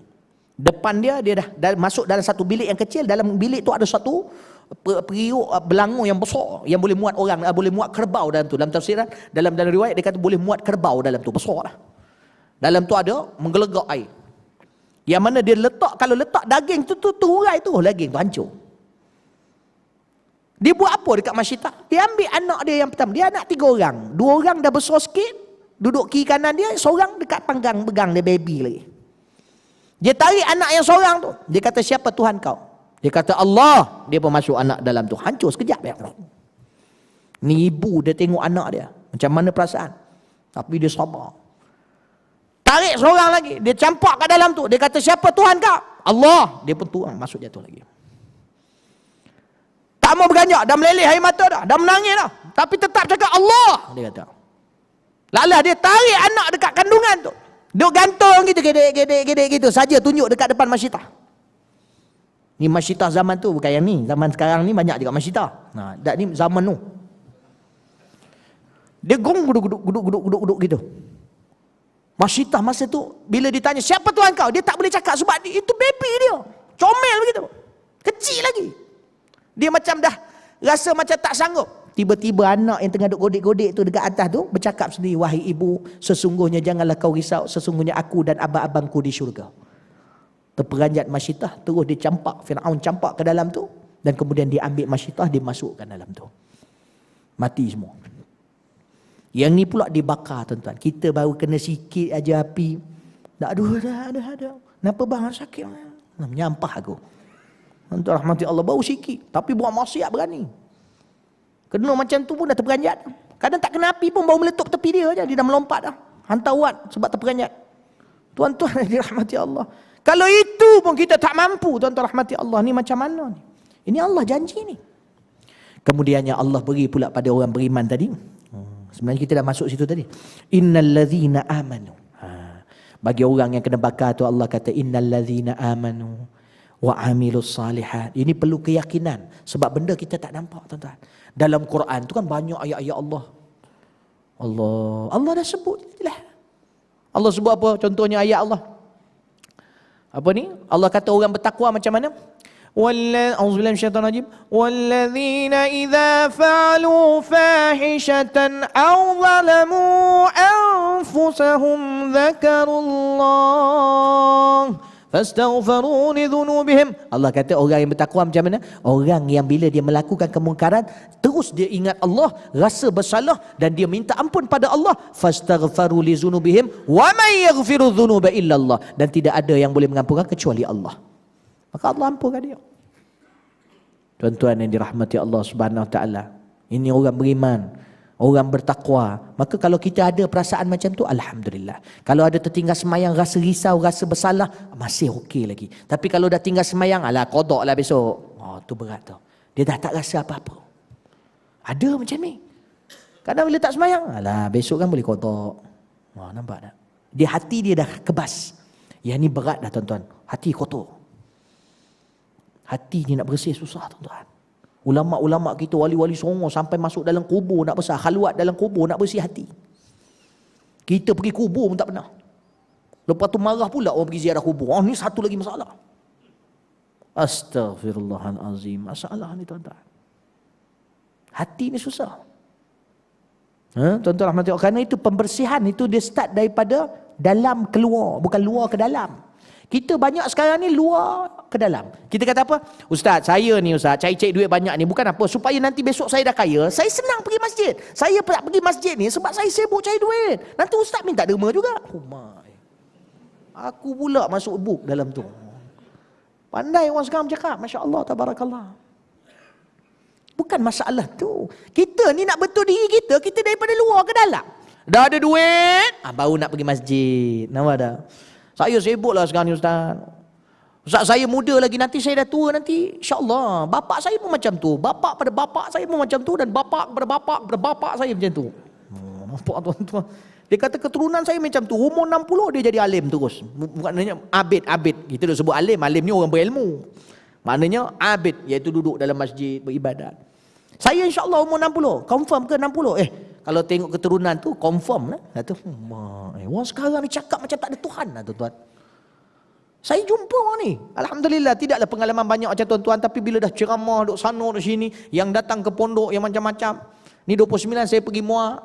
Depan dia dah masuk dalam satu bilik yang kecil. Dalam bilik tu ada satu periuk belanggu yang besar yang boleh muat orang, boleh muat kerbau dalam tu. Dalam tafsiran, dalam riwayat dia kata boleh muat kerbau dalam tu, besar lah. Dalam tu ada menggelegak air. Yang mana dia letak, kalau letak daging tu urai tu, daging tu hancur. Dia buat apa dekat Masyitah? Dia ambil anak dia yang pertama. Dia anak 3 orang. 2 orang dah besar sikit, duduk kiri kanan dia, seorang dekat panggang pegang dia baby lagi. Dia tarik anak yang seorang tu. Dia kata, siapa Tuhan kau? Dia kata Allah. Dia pun masuk anak dalam tu. Hancur sekejap. Ni ibu dia tengok anak dia. Macam mana perasaan? Tapi dia sabar. Tarik seorang lagi. Dia campak kat dalam tu. Dia kata, siapa Tuhan kau? Allah. Dia pun tuang. Masuk jatuh lagi. Tak mau berganjak. Dah meleleh air mata dah. Dah menangis dah. Tapi tetap cakap Allah. Dia kata. Lalah dia tarik anak dekat kandungan tu. Duk gantung gitu. Gedek gitu. Saja tunjuk dekat depan Masyitah. Ni Masyitah zaman tu. Bukan yang ni. Zaman sekarang ni banyak juga Masyitah. Tak ni zaman tu. Dia gong guduk gitu. Masyitah masa tu, bila ditanya, siapa Tuhan kau? Dia tak boleh cakap sebab itu baby dia. Comel begitu. Kecil lagi. Dia macam dah rasa macam tak sanggup. Tiba-tiba anak yang tengah duk godek-godek tu dekat atas tu, bercakap sendiri, wahai ibu, sesungguhnya janganlah kau risau, sesungguhnya aku dan abang-abangku di syurga. Terperanjat Masyitah, terus dia campak, Fir'aun campak ke dalam tu, dan kemudian dia ambil Masyitah, dia masukkan dalam tu. Mati semua. Yang ni pula dibakar, tuan-tuan. Kita baru kena sikit aja api. Dah ada. Kenapa bang sakit? Menyampah aku. Tuan-tuan rahmati Allah, baru sikit. Tapi buat maksiat berani. Kena macam tu pun dah terperanjat. Kadang tak kena api pun baru meletup tepi dia je. Dia dah melompat dah. Hantar uat sebab terperanjat. Tuan-tuan dirahmati Allah. Kalau itu pun kita tak mampu, tuan-tuan rahmati Allah. Ni macam mana ni? Ini Allah janji ni. Kemudiannya Allah beri pula pada orang beriman tadi. Sebenarnya kita dah masuk situ tadi. Innallazina amanu. Bagi orang yang kena bakar tu Allah kata innallazina amanu wa amilus salihat. Ini perlu keyakinan sebab benda kita tak nampak, tuan-tuan. Dalam Quran tu kan banyak ayat-ayat Allah. Allah dah sebut lah. Allah sebut apa? Contohnya ayat Allah. Apa ni? Allah kata orang bertakwa macam mana? A'udzubillahi minasyaitonir rajim. Walladzina idza fa'alu fahishatan aw zalamu anfusahum dzakarullah fastaghfiru li dzunubihim. Allah kata orang yang bertakwa macam mana? Orang yang bila dia melakukan kemungkaran terus dia ingat Allah, rasa bersalah dan dia minta ampun pada Allah, fastaghfiru li dzunubihim wa may yaghfiru dzunuba illa Allah, dan tidak ada yang boleh mengampunkan kecuali Allah. Maka Allah ampunkan dia. Tuan-tuan yang dirahmati Allah Subhanahu Wa Taala. Ini orang beriman, orang bertakwa. Maka kalau kita ada perasaan macam tu, alhamdulillah. Kalau ada tertinggal semayang, rasa risau, rasa bersalah, masih okey lagi. Tapi kalau dah tinggal semayang, alah qada lah besok. Tu berat tu. Dia dah tak rasa apa-apa. Ada macam ni. Kadang bila tak semayang, alah besok kan boleh qada. Nampak tak? Dia hati dia dah kebas. Yang ni berat dah, tuan-tuan. Hati kotor. Hati ni nak bersih susah, tuan-tuan. Ulama-ulama kita, wali-wali songo sampai masuk dalam kubur nak besar, khalwat dalam kubur nak bersih hati. Kita pergi kubur pun tak pernah. Lepas tu marah pula orang pergi ziarah kubur. Ni satu lagi masalah. Astaghfirullahalazim. Masalah ni, tuan-tuan. Hati ni susah. Tuan-tuan rahmati Allah. Kerana itu pembersihan itu dia start daripada dalam keluar, bukan luar ke dalam. Kita banyak sekarang ni luar ke dalam. Kita kata apa? Ustaz, saya ni Ustaz, cari duit banyak ni bukan apa, supaya nanti besok saya dah kaya, saya senang pergi masjid. Saya tak pergi masjid ni sebab saya sibuk cari duit. Nanti Ustaz minta derma juga. Oh my. Aku pula masuk book dalam tu. Pandai orang sekarang bercakap. Masya Allah, tabarakallah. Bukan masalah tu. Kita ni nak betul diri kita, kita daripada luar ke dalam. Dah ada duit, baru nak pergi masjid. Nampak dah? Saya sibuk lah sekarang ni Ustaz. Ustaz, saya muda lagi, nanti saya dah tua nanti. InsyaAllah. Bapak saya pun macam tu. Bapak pada bapak saya pun macam tu. Dan bapak kepada bapak saya macam tu. Nampak tuan-tuan? Dia kata keturunan saya macam tu. Umur 60 dia jadi alim terus. Maknanya abid. Kita dah sebut alim. Alim ni orang berilmu. Maknanya abid, iaitu duduk dalam masjid beribadat. Saya insyaAllah umur 60. Confirm ke 60? Kalau tengok keturunan tu confirm lah. Kata, orang sekarang ni cakap macam tak ada Tuhan lah tuan-tuan. Saya jumpa orang ni. Alhamdulillah, tidaklah pengalaman banyak macam tuan-tuan, tapi bila dah ceramah duk sana duk sini, yang datang ke pondok yang macam-macam. Ni 29 saya pergi Muar.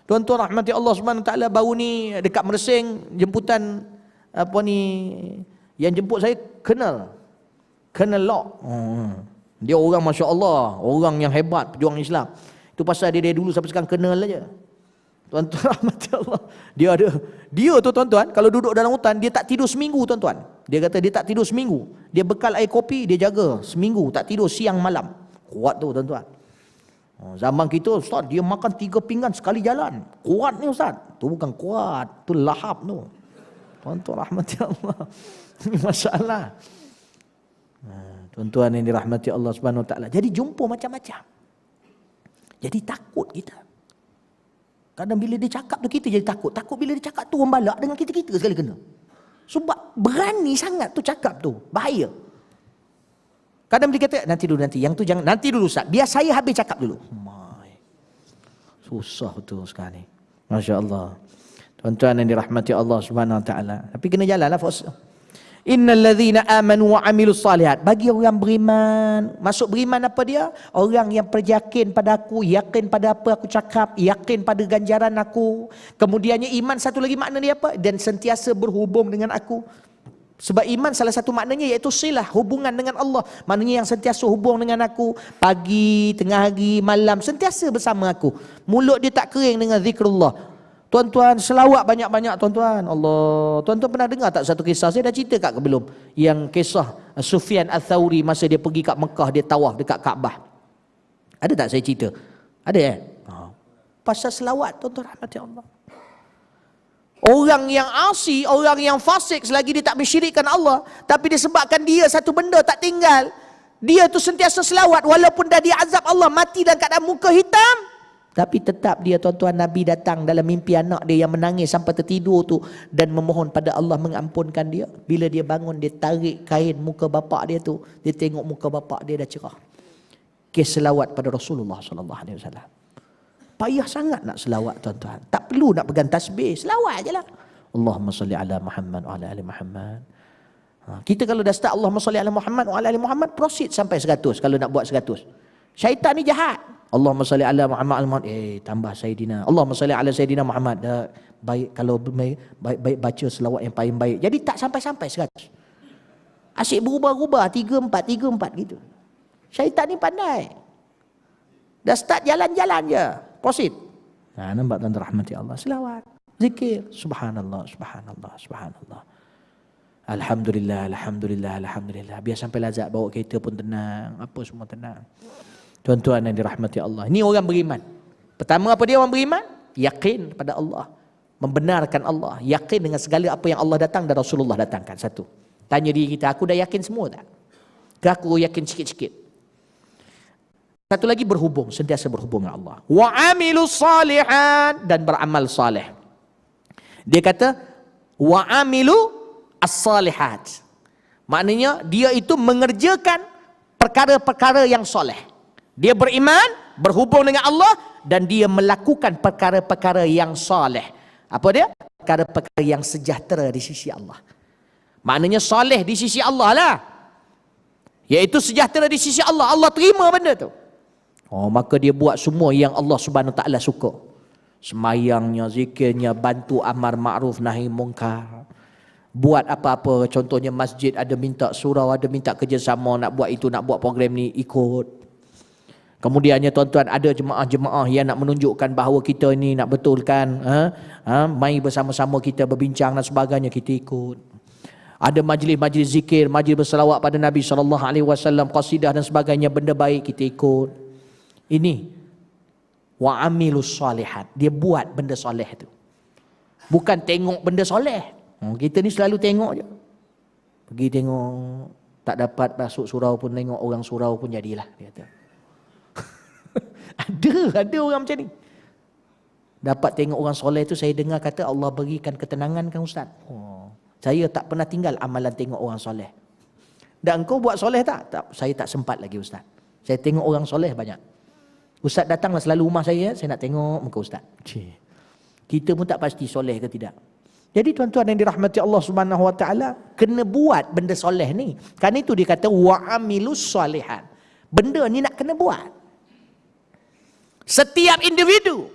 Tuan-tuan rahmati Allah Subhanahu taala, baru ni dekat Mersing jemputan apa ni, yang jemput saya kenal Lok. Dia orang masya-Allah, orang yang hebat pejuang Islam. Itu pasal dia dari dulu sampai sekarang kenal aja. Tuan-tuan rahmati Allah. Dia tu tuan-tuan, kalau duduk dalam hutan dia tak tidur seminggu tuan-tuan. Dia kata dia tak tidur seminggu. Dia bekal air kopi, dia jaga seminggu, tak tidur siang malam. Kuat tu tuan-tuan. Zaman kita Ustaz, dia makan 3 pinggan sekali jalan. Kuat ni Ustaz. Tu bukan kuat, tu lahap tu. Tuan-tuan rahmati Allah. Ini masalah. Tuan-tuan yang dirahmati Allah Subhanahu taala. Jadi jumpa macam-macam. Jadi takut kita. Kadang bila dia cakap tu kita jadi takut. Takut bila dia cakap tu orang balak dengan kita sekali kena. Sebab berani sangat tu cakap tu. Bahaya. Kadang dia kata nanti dulu, yang tu jangan, nanti dulu Ustaz. Biar saya habis cakap dulu. Susah betul sekarang ni. Masya Allah. Tuan-tuan yang dirahmati Allah Subhanahu Wa Taala. Tapi kena jalanlah fokus. Innal ladzina amanu wa amilus salihat. Bagi orang beriman, masuk beriman apa dia? Orang yang yakin pada aku, yakin pada apa aku cakap, yakin pada ganjaran aku. Kemudiannya iman, satu lagi makna dia apa? Dan sentiasa berhubung dengan aku. Sebab iman salah satu maknanya iaitu silah, hubungan dengan Allah. Maknanya yang sentiasa hubung dengan aku, pagi, tengah hari, malam, sentiasa bersama aku. Mulut dia tak kering dengan zikrullah. Tuan-tuan, selawat banyak-banyak tuan-tuan. Allah. Tuan-tuan pernah dengar tak satu kisah? Saya dah cerita kat belum? Yang kisah Sufyan Ats-Tsauri masa dia pergi kat Mekah, dia tawaf dekat Kaabah. Ada tak saya cerita? Ada pasal selawat, tuan-tuan rahmati Allah. Orang yang asi, orang yang fasik, selagi dia tak bersyirikkan Allah, tapi disebabkan dia satu benda tak tinggal, dia tu sentiasa selawat walaupun dah diazab Allah, mati dalam keadaan muka hitam, tapi tetap dia tuan-tuan, Nabi datang dalam mimpi anak dia yang menangis sampai tertidur tu dan memohon pada Allah mengampunkan dia. Bila dia bangun, dia tarik kain muka bapak dia tu, dia tengok muka bapak dia dah cerah. Kes selawat pada Rasulullah SAW. Payah sangat nak selawat tuan-tuan. Tak perlu nak pegang tasbih, selawat je lah. Allahumma salli ala Muhammad wa ala ali Muhammad. Kita kalau dah start Allahumma salli ala Muhammad wa ala ali Muhammad, proceed sampai 100 kalau nak buat 100. Syaitan ni jahat. Allahumma salli ala Muhammad tambah Sayyidina. Allahumma salli ala Sayyidina Muhammad. Baik kalau baik baca selawat yang paling baik. Jadi tak sampai-sampai 100. Asyik berubah-ubah 3-4 gitu. Syaitan ni pandai. Dah start jalan-jalan je. Proceed. Nampak tuan-tuan rahmati Allah. Selawat, zikir, subhanallah, subhanallah, subhanallah. Alhamdulillah, alhamdulillah, alhamdulillah. Biar sampai lazat bawa kereta pun tenang, apa semua tenang. Tuan-tuan yang dirahmati Allah. Ini orang beriman. Pertama apa dia orang beriman? Yakin pada Allah. Membenarkan Allah. Yakin dengan segala apa yang Allah datang dan Rasulullah datangkan. Satu. Tanya diri kita, aku dah yakin semua tak? Ke aku yakin sikit-sikit? Satu lagi berhubung, sentiasa berhubung dengan Allah. Wa amilus salihan, dan beramal saleh. Dia kata wa amilu as-salihat. Maknanya dia itu mengerjakan perkara-perkara yang soleh. Dia beriman, berhubung dengan Allah, dan dia melakukan perkara-perkara yang soleh. Apa dia? Perkara-perkara yang sejahtera di sisi Allah. Maknanya soleh di sisi Allah lah. Iaitu sejahtera di sisi Allah. Allah terima benda tu. Maka dia buat semua yang Allah Subhanahu Taala suka. Semayangnya, zikirnya, bantu amar ma'ruf nahi mungkar. Buat apa-apa, contohnya masjid ada minta surau, ada minta kerjasama, nak buat itu, nak buat program ni, ikut. Kemudiannya tuan-tuan, ada jemaah-jemaah yang nak menunjukkan bahawa kita ni nak betulkan, mari bersama-sama kita berbincang dan sebagainya, kita ikut. Ada majlis-majlis zikir, majlis berselawat pada Nabi SAW, qasidah dan sebagainya, benda baik kita ikut. Ini wa amilus salihat, dia buat benda soleh tu. Bukan tengok benda soleh. Kita ni selalu tengok je. Pergi tengok, tak dapat masuk surau pun tengok orang surau pun jadilah, dia kata. Ada orang macam ni. Dapat tengok orang soleh tu, saya dengar kata Allah berikan ketenangan kan Ustaz. Saya tak pernah tinggal amalan tengok orang soleh. Dan engkau buat soleh tak? Saya tak sempat lagi Ustaz. Saya tengok orang soleh banyak. Ustaz datanglah selalu rumah saya nak tengok muka Ustaz. Kita pun tak pasti soleh ke tidak. Jadi tuan-tuan yang dirahmati Allah Subhanahu Wa Taala, kena buat benda soleh ni. Kan itu dia kata wa amilus salihat. Benda ni nak kena buat. Setiap individu.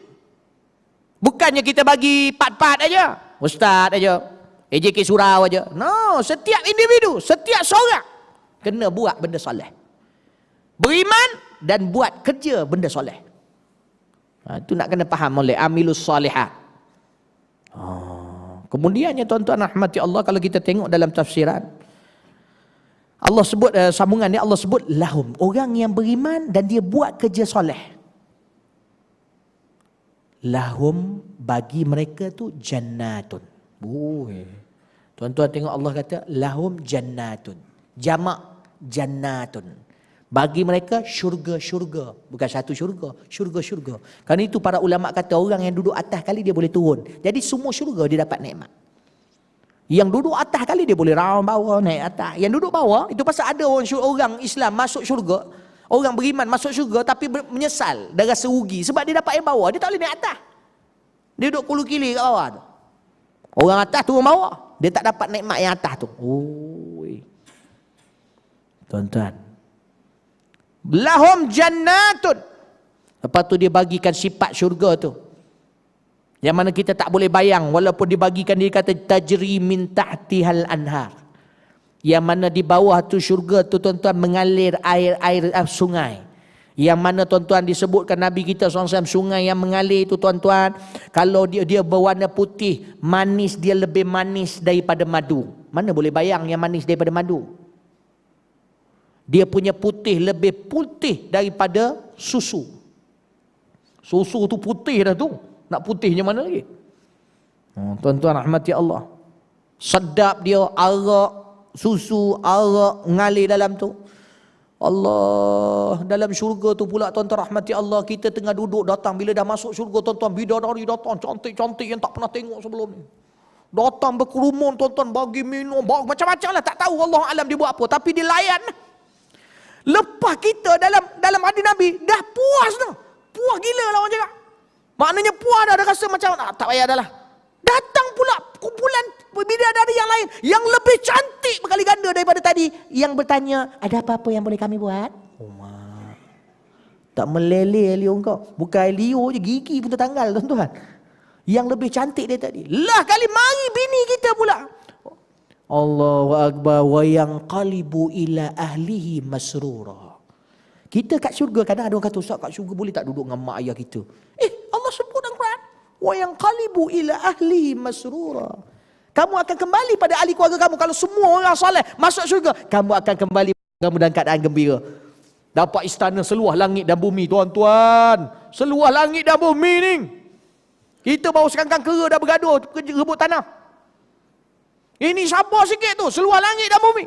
Bukannya kita bagi part-part aja, ustaz aja, AJK surau aja. No, setiap individu, setiap seorang kena buat benda soleh. Beriman dan buat kerja benda soleh. Itu nak kena faham oleh amilus salihat. Kemudiannya tuan-tuan rahmati Allah, kalau kita tengok dalam tafsiran, Allah sebut sambungan ni, Allah sebut lahum, orang yang beriman dan dia buat kerja soleh. Lahum, bagi mereka tu jannatun. Tuan-tuan tengok Allah kata lahum jannatun. Jamak jannatun. Bagi mereka syurga-syurga. Bukan satu syurga, syurga-syurga. Kerana itu para ulama kata orang yang duduk atas kali dia boleh turun. Jadi semua syurga dia dapat nikmat. Yang duduk atas kali dia boleh round bawah, naik atas. Yang duduk bawah, itu pasal ada orang Islam masuk syurga. Orang beriman masuk syurga tapi menyesal dan rasa rugi. Sebab dia dapat yang bawah, dia tak boleh naik atas. Dia duduk kulu kili kat bawah tu. Orang atas turun bawah, dia tak dapat nikmat yang atas tu. Tuan-tuan, lahum jannatun. Lepas tu dia bagikan sifat syurga tu, yang mana kita tak boleh bayang. Walaupun dibagikan, dia kata tajri min tahtihal anhar, yang mana di bawah tu syurga tu tuan-tuan mengalir air sungai. Yang mana tuan-tuan disebutkan Nabi kita SAW, sungai yang mengalir itu tuan-tuan, kalau dia berwarna putih, manis, dia lebih manis daripada madu. Mana boleh bayang yang manis daripada madu? Dia punya putih lebih putih daripada susu. Susu tu putih dah tu. Nak putihnya mana lagi? Tuan-tuan rahmati Allah, sedap dia, arak, susu, arak ngalir dalam tu. Allah, dalam syurga tu pula tuan-tuan rahmati Allah, kita tengah duduk datang, bila dah masuk syurga tuan-tuan, bidadari datang cantik-cantik yang tak pernah tengok sebelum ni. Datang berkerumun tuan-tuan, bagi minum, macam-macam lah, tak tahu Allah alam dia buat apa, tapi dia layan. Lepas kita dalam hadis Nabi dah puas dah. Puas gila lah orang cakap. Maknanya puas dah rasa macam tak payah dah lah. Datang pula kumpulan bidadari yang lain yang lebih cantik berkali ganda daripada tadi, yang bertanya, ada apa-apa yang boleh kami buat? Tak meleleh Leo kau. Bukan Leo je, gigi pun tertanggal tuan-tuan. Yang lebih cantik dari tadi. Lah kali mari bini kita pula. Allahu Akbar, wa yanqalibu ila ahlihi masrura. Kita kat syurga kadang ada orang kata, Ustaz kat syurga boleh tak duduk dengan mak ayah kita? Allah sebut dalam Quran, wa yanqalibu ila ahlihi masrura. Kamu akan kembali pada ahli keluarga kamu. Kalau semua orang soleh masuk syurga, kamu akan kembali kamu dalam keadaan gembira. Dapat istana seluah langit dan bumi tuan-tuan. Seluah langit dan bumi ni. Kita baru sekangkang kera dah bergaduh rebut tanah. Ini sabar sikit tu, seluar langit dan bumi.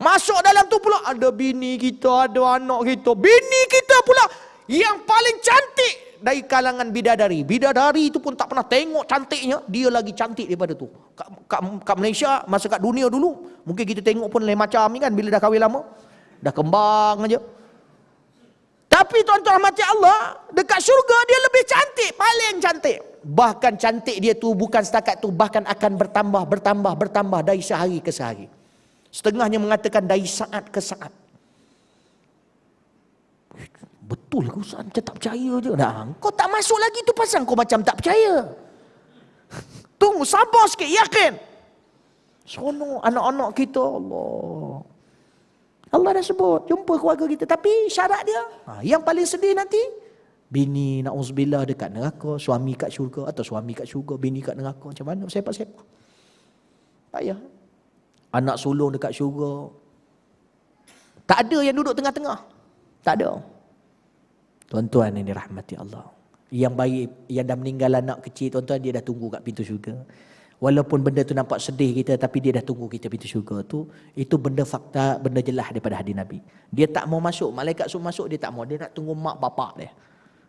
Masuk dalam tu pula ada bini kita, ada anak kita. Bini kita pula yang paling cantik dari kalangan bidadari. Bidadari itu pun tak pernah tengok cantiknya, dia lagi cantik daripada tu. Kat Malaysia, masa kat dunia dulu, mungkin kita tengok pun lain macam ni kan, bila dah kahwin lama. Dah kembang aja. Tapi tuan-tuan rahmati Allah, dekat syurga dia lebih cantik, paling cantik. Bahkan cantik dia tu bukan setakat tu, bahkan akan bertambah dari sehari ke sehari. Setengahnya mengatakan dari saat ke saat. Betul ke Ustaz? Macam tak percaya je. Nah, kau tak masuk lagi tu pasal kau macam tak percaya. Tunggu, sabar sikit, yakin. Seronok anak-anak kita, Allah. Allah dah sebut, jumpa keluarga kita. Tapi syarat dia, yang paling sedih nanti, bini na'udzubillah dekat neraka, suami kat syurga, atau suami kat syurga, bini kat neraka. Macam mana? Sepak-sepak. Payah. Anak sulung dekat syurga. Tak ada yang duduk tengah-tengah. Tak ada. Tuan-tuan yang dirahmati Allah. Yang baik, yang dah meninggal anak kecil, tuan-tuan, dia dah tunggu kat pintu syurga. Walaupun benda tu nampak sedih kita, tapi dia dah tunggu kita pintu syurga tu. Itu benda fakta, benda jelas daripada hadis Nabi. Dia tak mau masuk, malaikat suruh masuk, dia tak mau. Dia nak tunggu mak bapak dia.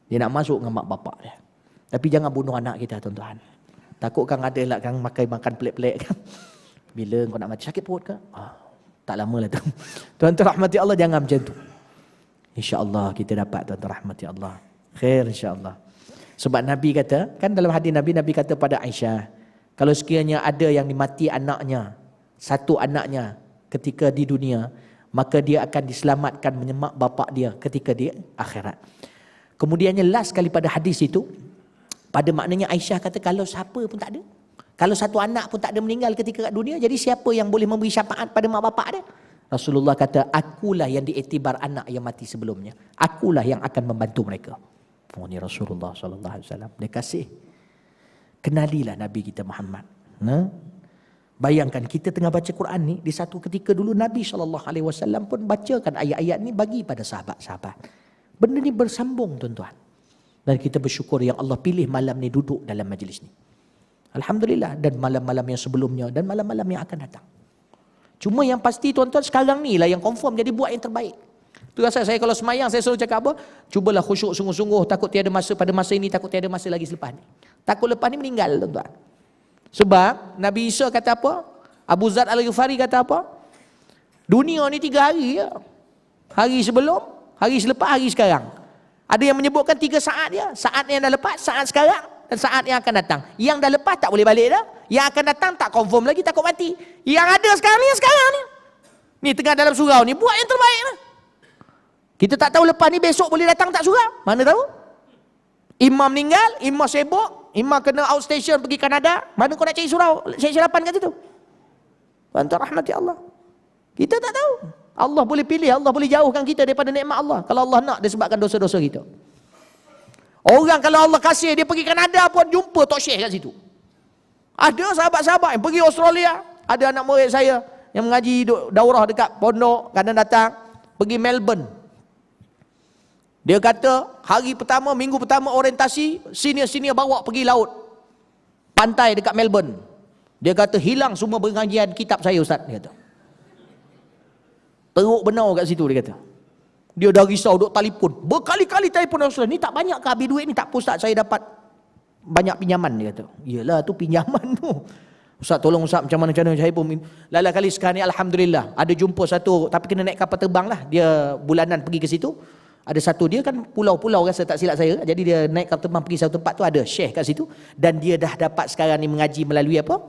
Dia nak masuk dengan mak bapak dia. Tapi jangan bunuh anak kita, tuan-tuan. Takut kan ada lah kan makan pelik-pelik kan. Bila kau nak mati, sakit perut ke? Tak lama lah tu. Tuan-tuan rahmati Allah, jangan macam tu. InsyaAllah kita dapat, tuan-tuan rahmati Allah. Khair insyaAllah. Sebab Nabi kata, kan dalam hadis Nabi kata pada Aisyah, kalau sekiranya ada yang dimati anaknya, satu anaknya ketika di dunia, maka dia akan diselamatkan menyemak bapak dia ketika di akhirat. Kemudiannya last kali pada hadis itu, pada maknanya Aisyah kata kalau siapa pun tak ada. Kalau satu anak pun tak ada meninggal ketika kat dunia, jadi siapa yang boleh memberi syafaat pada mak bapak dia? Rasulullah kata, akulah yang diiktibar anak yang mati sebelumnya. Akulah yang akan membantu mereka. Oh, ni Rasulullah SAW. Dia kasih. Kenalilah Nabi kita Muhammad. Bayangkan kita tengah baca Quran ni, di satu ketika dulu Nabi SAW pun bacakan ayat-ayat ni bagi pada sahabat-sahabat. Benda ni bersambung, tuan-tuan. Dan kita bersyukur yang Allah pilih malam ni duduk dalam majlis ni. Alhamdulillah. Dan malam-malam yang sebelumnya dan malam-malam yang akan datang. Cuma yang pasti, tuan-tuan, sekarang ni lah yang confirm, jadi buat yang terbaik. Tu rasa saya kalau semayang, saya selalu cakap apa? Cubalah khusyuk sungguh-sungguh, takut tiada masa pada masa ini, takut tiada masa lagi selepas ni. Takut lepas ni meninggal, tuan-tuan. Sebab Nabi Isa kata apa? Abu Zar Al-Ghifari kata apa? Dunia ni 3 hari je. Hari sebelum, hari selepas, hari sekarang. Ada yang menyebutkan 3 saat dia. Saat yang dah lepas, saat sekarang, dan saat yang akan datang. Yang dah lepas tak boleh balik dah. Yang akan datang tak confirm lagi, takut mati. Yang ada sekarang ni, yang sekarang ni. Ni tengah dalam surau ni, buat yang terbaik lah. Kita tak tahu lepas ni besok boleh datang tak surau. Mana tahu? Imam meninggal, imam sibuk, imam kena outstation pergi Kanada. Mana kau nak cari surau, cari sarapan kat situ? Tuan-tuan rahmati Allah. Kita tak tahu. Allah boleh pilih, Allah boleh jauhkan kita daripada nikmat Allah. Kalau Allah nak, disebabkan dosa-dosa kita. Orang kalau Allah kasih, dia pergi Kanada pun jumpa Tok Syekh kat situ. Ada sahabat-sahabat yang pergi Australia. Ada anak murid saya yang mengaji daurah dekat pondok, kadang datang, pergi Melbourne. Dia kata hari pertama, minggu pertama orientasi, senior-senior bawa pergi laut. Pantai dekat Melbourne. Dia kata hilang semua pengajian kitab saya, Ustaz. Dia kata. Teruk benar kat situ, dia kata. Dia dah risau, duk telefon. Berkali-kali telefon Rasulullah. Ni tak banyak ke habis duit ni? Tak apa Ustaz, saya dapat banyak pinjaman, dia kata. Yelah tu pinjaman tu. Ustaz tolong Ustaz macam mana saya pun. Lala kali sekarang ni Alhamdulillah. Ada jumpa satu, tapi kena naik kapal terbang lah. Dia bulanan pergi ke situ. Ada satu, dia kan pulau-pulau rasa tak silap saya. Jadi dia naik kapal terbang pergi satu tempat tu, ada syekh kat situ. Dan dia dah dapat sekarang ni mengaji melalui apa?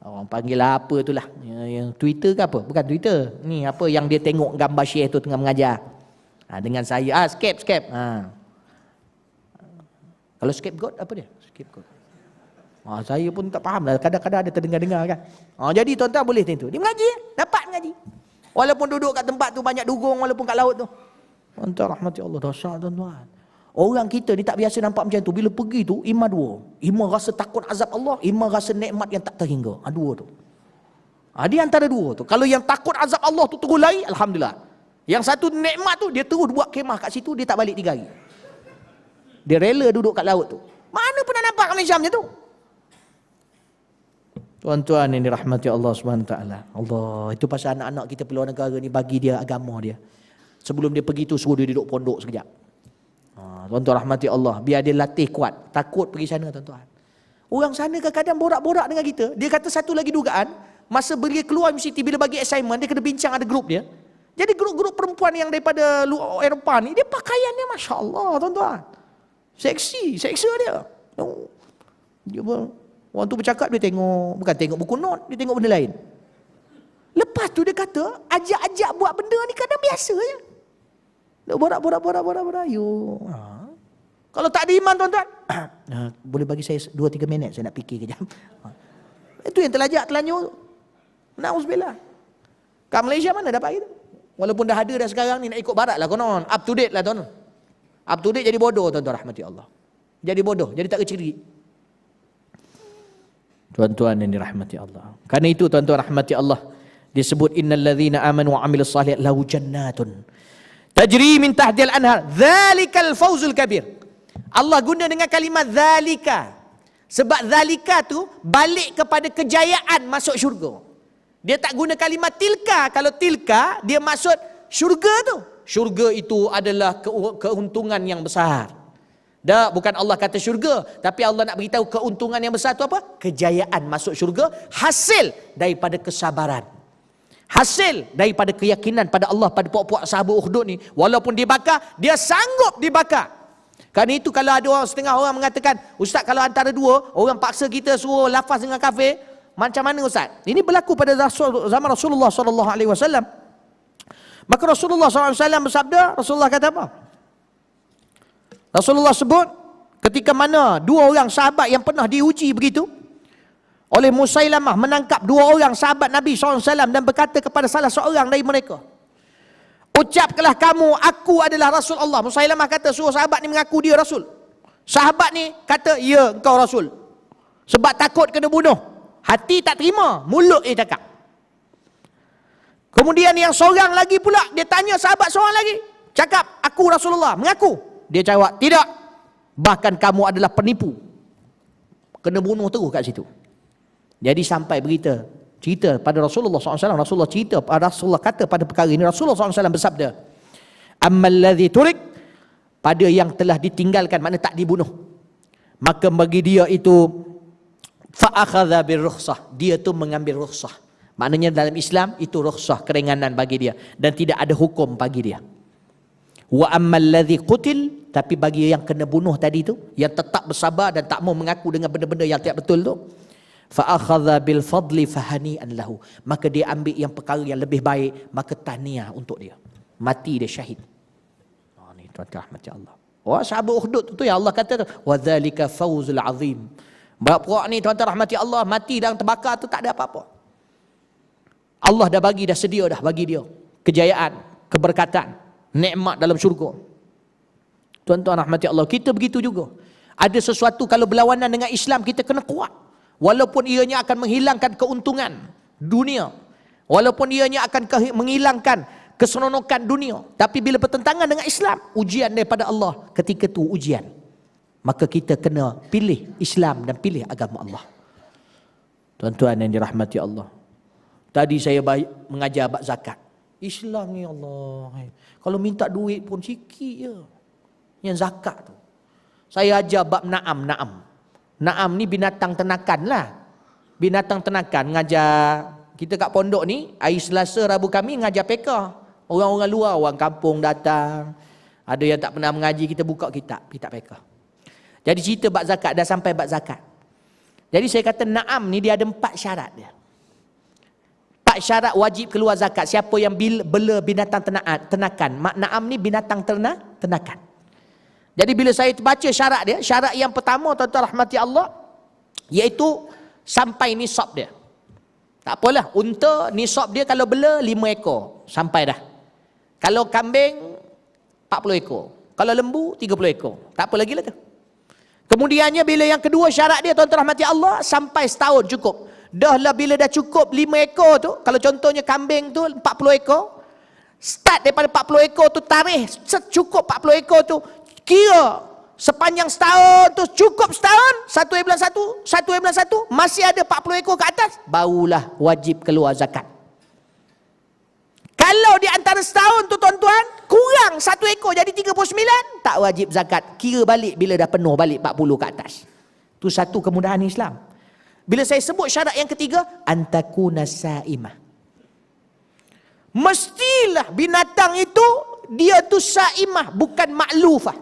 Orang panggil apa tu lah. Yang Twitter ke apa? Bukan Twitter. Ni apa yang dia tengok gambar syekh tu tengah mengajar. Dengan saya. Scape. Kalau scapegoat apa dia? Scapegoat. Saya pun tak faham lah. Kadang-kadang ada terdengar-dengar kan. Jadi tuan-tuan boleh tentu. Dia mengaji. Dapat mengaji. Walaupun duduk kat tempat tu banyak dugong. Walaupun kat laut tu. Tuan-tuan rahmati Allah. Dahsyat tuan-tuan. Orang kita ni tak biasa nampak macam tu. Bila pergi tu, iman dua. Iman rasa takut azab Allah. Iman rasa nikmat yang tak terhingga. Dua tu. Di antara dua tu. Kalau yang takut azab Allah tu terus lari, Alhamdulillah. Yang satu nikmat tu, dia terus buat kemah kat situ, dia tak balik 3 hari. Dia rela duduk kat laut tu. Mana pernah nampak Malaysia macam tu? Tuan-tuan yang dirahmati Allah SWT. Allah, itu pasal anak-anak kita peluang negara ni bagi dia agama dia. Sebelum dia pergi tu, suruh dia duduk pondok sekejap. Tuan-tuan rahmati Allah, biar dia latih kuat. Takut pergi sana, tuan-tuan. Orang sana kadang-kadang borak-borak dengan kita. Dia kata satu lagi dugaan, masa beli keluar universiti, bila bagi assignment, dia kena bincang ada grup dia. Jadi grup-grup perempuan yang daripada Eropah ni, dia pakaiannya Masya Allah, tuan-tuan. Seksi dia. Dia orang tu bercakap, dia tengok, bukan tengok buku not, dia tengok benda lain. Lepas tu dia kata, ajak-ajak buat benda ni kadang biasa je. Dia borak. Kalau tak ada iman, tuan-tuan, boleh bagi saya 2-3 minit, saya nak fikir kejap. Itu yang terlajak, terlanjur. Na'udzubillah. Kat Malaysia mana dapat itu? Walaupun dah ada dah sekarang ni, nak ikut barat lah konon. Up to date lah tuan. Up to date jadi bodoh tuan-tuan rahmati Allah. Jadi bodoh, jadi tak kecil. Tuan-tuan yang dirahmati Allah. Karena itu tuan-tuan rahmati Allah, disebut innal ladzina amanu wa amilus shalihat lahu jannatun tajri min tahtiha al-anhar dzalikal fawzul kabir. Allah guna dengan kalimat zalika. Sebab zalika tu balik kepada kejayaan masuk syurga. Dia tak guna kalimat tilka. Kalau tilka dia maksud syurga tu. Syurga itu adalah keuntungan yang besar. Dah, bukan Allah kata syurga, tapi Allah nak beritahu keuntungan yang besar tu apa? Kejayaan masuk syurga hasil daripada kesabaran. Hasil daripada keyakinan pada Allah, pada puak-puak sahabat Uhud ni. Walaupun dibakar, dia sanggup dibakar. Kerana itu kalau ada orang, setengah orang mengatakan, Ustaz kalau antara dua, orang paksa kita suruh lafaz dengan kafir, macam mana Ustaz? Ini berlaku pada zaman Rasulullah SAW. Maka Rasulullah SAW bersabda, Rasulullah kata apa? Rasulullah sebut, ketika mana dua orang sahabat yang pernah diuji begitu, oleh Musailamah menangkap dua orang sahabat Nabi SAW dan berkata kepada salah seorang dari mereka, ucapkanlah kamu, aku adalah Rasul Allah. Musailamah kata, suruh sahabat ni mengaku dia Rasul. Sahabat ni kata, ya engkau Rasul. Sebab takut kena bunuh. Hati tak terima, mulut dia cakap. Kemudian yang seorang lagi pula, dia tanya sahabat seorang lagi, cakap, aku Rasulullah, mengaku. Dia jawab, tidak. Bahkan kamu adalah penipu. Kena bunuh terus kat situ. Jadi sampai berita, cerita pada Rasulullah SAW. Rasulullah cerita, Rasulullah kata pada perkara ini, Rasulullah SAW bersabda, ammal ladzi turik, pada yang telah ditinggalkan, makna tak dibunuh, maka bagi dia itu fa'akhadha birrukhsah, dia tu mengambil rukhsah. Maknanya dalam Islam itu rukhsah, keringanan bagi dia, dan tidak ada hukum bagi dia. Wa ammal ladzi qutil, tapi bagi yang kena bunuh tadi tu, yang tetap bersabar dan tak mau mengaku dengan benda-benda yang tidak betul tu, fa akhadha bil fadli fahani'an lahu, maka dia ambil yang perkara yang lebih baik, maka tahniah untuk dia, mati dia syahid. Ni tuan-tuan rahmati Allah. Sahabat Uhud tu yang Allah kata tu, wa dzalika fawzul azim. Berapa ni tuan-tuan rahmati Allah, mati dan terbakar tu tak ada apa-apa. Allah dah bagi, dah sedia dah bagi dia kejayaan, keberkatan, nikmat dalam syurga. Tuan-tuan rahmati Allah, kita begitu juga. Ada sesuatu kalau berlawanan dengan Islam, kita kena kuat. Walaupun ianya akan menghilangkan keuntungan dunia, walaupun ianya akan menghilangkan keseronokan dunia, tapi bila bertentangan dengan Islam, ujian daripada Allah, ketika tu ujian, maka kita kena pilih Islam dan pilih agama Allah. Tuan-tuan yang dirahmati Allah, tadi saya mengajar bab zakat. Islam ni Allah, kalau minta duit pun sikit je. Yang zakat tu, saya ajar bab na'am. Na'am ni binatang ternakan lah. Binatang ternakan, ngajar kita kat pondok ni, hari Selasa, Rabu, Khamis ngajar peka. Orang-orang luar, orang kampung datang, ada yang tak pernah mengaji, kita buka kitab peka. Jadi cerita bab zakat, dah sampai bab zakat. Jadi saya kata na'am ni dia ada 4 syarat dia. 4 syarat wajib keluar zakat. Siapa yang bela binatang ternakan, na'am ni binatang ternakan. Jadi bila saya baca syarat dia, syarat yang pertama tuan-tuan rahmati Allah, iaitu sampai nisab dia. Tak apalah, unta nisab dia kalau bela 5 ekor, sampai dah. Kalau kambing 40 ekor, kalau lembu 30 ekor. Tak apa lagi lah tu. Kemudiannya bila yang kedua syarat dia tuan-tuan rahmati Allah, sampai setahun cukup. Dah lah bila dah cukup 5 ekor tu, kalau contohnya kambing tu 40 ekor, start daripada 40 ekor tu, tarikh cukup 40 ekor tu, kira sepanjang setahun tu, cukup setahun, 1/1, masih ada 40 ekor ke atas, barulah wajib keluar zakat. Kalau di antara setahun tu tuan-tuan, kurang 1 ekor jadi 39, tak wajib zakat. Kira balik bila dah penuh balik 40 ke atas. Tu satu kemudahan Islam. Bila saya sebut syarat yang ketiga, antakuna saimah. Mestilah binatang itu, dia tu saimah, bukan maklufah.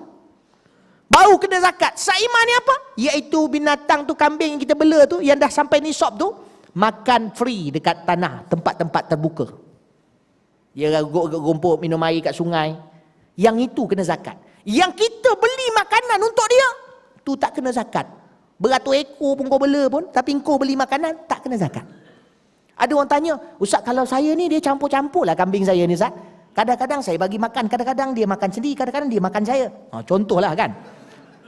Baru kena zakat. Saimah ni apa? Iaitu binatang tu, kambing yang kita bela tu, yang dah sampai nisab tu, makan free dekat tanah, tempat-tempat terbuka. Dia rumput, minum air kat sungai. Yang itu kena zakat. Yang kita beli makanan untuk dia, tu tak kena zakat. Beratus ekor pun kau bela pun, tapi kau beli makanan, tak kena zakat. Ada orang tanya, Ustaz kalau saya ni dia campur-campur lah kambing saya ni Ustaz. Kadang-kadang saya bagi makan, kadang-kadang dia makan sendiri, kadang-kadang dia makan saya. Contohlah kan.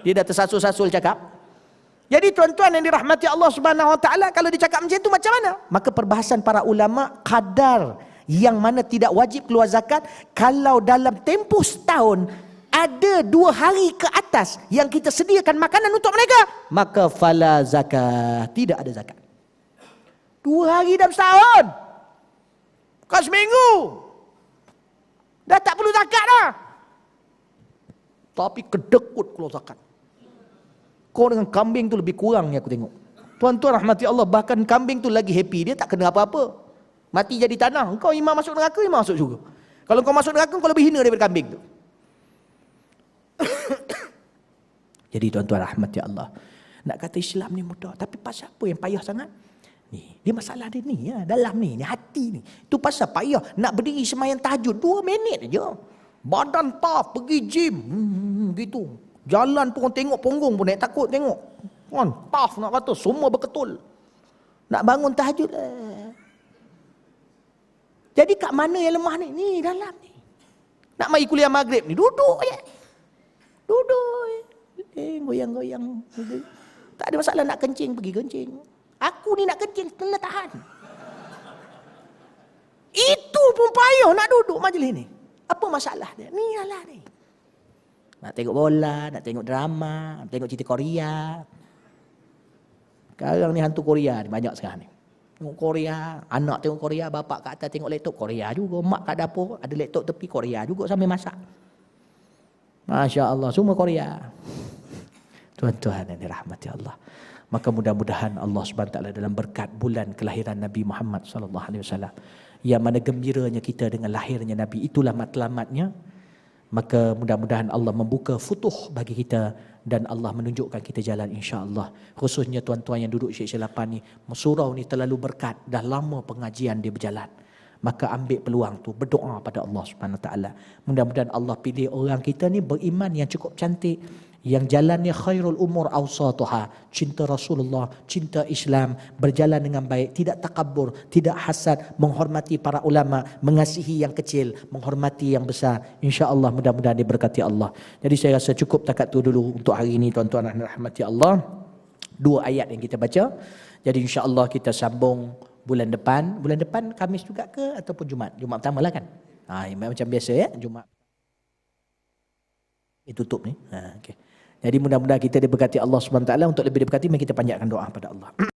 Dia dah tersasul-sasul cakap. Jadi tuan-tuan yang dirahmati Allah Subhanahu Wa Taala, kalau dia cakap macam tu macam mana? Maka perbahasan para ulama, kadar yang mana tidak wajib keluar zakat, kalau dalam tempoh setahun ada 2 hari ke atas yang kita sediakan makanan untuk mereka, maka fala zakat, tidak ada zakat. 2 hari dalam setahun, bukan seminggu, dah tak perlu zakat dah. Tapi kedekut keluar zakat. Kau dengan kambing tu lebih kurang ni aku tengok. Tuan-tuan rahmati Allah, bahkan kambing tu lagi happy, dia tak kena apa-apa. Mati jadi tanah, kau imam masuk neraka, imam masuk syurga. Kalau kau masuk neraka, kau lebih hina daripada kambing tu. Jadi tuan-tuan rahmati Allah, nak kata Islam ni mudah, tapi pasal apa yang payah sangat? Ni, dia masalah dia ni ya, dalam ni hati ni. Tu pasal payah nak berdiri sembahyang tahajud 2 minit aja. Badan tough, pergi gym, gitu. Jalan pun tengok punggung pun naik takut tengok. Kan tough nak kata, semua berketul. Nak bangun tahajud. Jadi kat mana yang lemah ni? Ni dalam ni. Nak mari kuliah maghrib ni, duduk je. Duduk je. Goyang-goyang. Tak ada masalah nak kencing, pergi kencing. Aku ni nak kencing, kena tahan. Itu pun payah nak duduk majlis ni. Apa masalah dia? Ni lah ni. Nak tengok bola, nak tengok drama, nak tengok cerita Korea. Sekarang ni hantu Korea ni banyak sekarang ni. Tengok Korea, anak tengok Korea, bapak kat atas tengok laptop Korea juga, mak kat dapur ada laptop tepi Korea juga sambil masak. Masya Allah, semua Korea. Tuan-tuan yang dirahmati Allah. Maka mudah-mudahan Allah SWT dalam berkat bulan kelahiran Nabi Muhammad SAW, yang mana gembiranya kita dengan lahirnya Nabi, itulah matlamatnya. Maka mudah-mudahan Allah membuka futuh bagi kita dan Allah menunjukkan kita jalan insya-Allah. Khususnya tuan-tuan yang duduk Syekh Syelapan ni, surau ni terlalu berkat, dah lama pengajian dia berjalan. Maka ambil peluang tu, berdoa pada Allah Subhanahu Wa Taala. Mudah-mudahan Allah pilih orang kita ni beriman yang cukup cantik, yang jalannya khairul umur awsatuha, cinta Rasulullah, cinta Islam, berjalan dengan baik, tidak takabur, tidak hasad, menghormati para ulama, mengasihi yang kecil, menghormati yang besar. InsyaAllah mudah-mudahan diberkati Allah. Jadi saya rasa cukup takat tu dulu untuk hari ini tuan-tuan dan rahmati Allah. 2 ayat yang kita baca. Jadi insyaAllah kita sambung bulan depan. Bulan depan Khamis juga ke ataupun Jumaat? Jumaat pertama lah kan? Macam biasa ya, Jumaat. Tutup ni. Okay. Jadi mudah-mudahan kita diberkati Allah SWT. Untuk lebih diberkati, mari kita panjatkan doa pada Allah.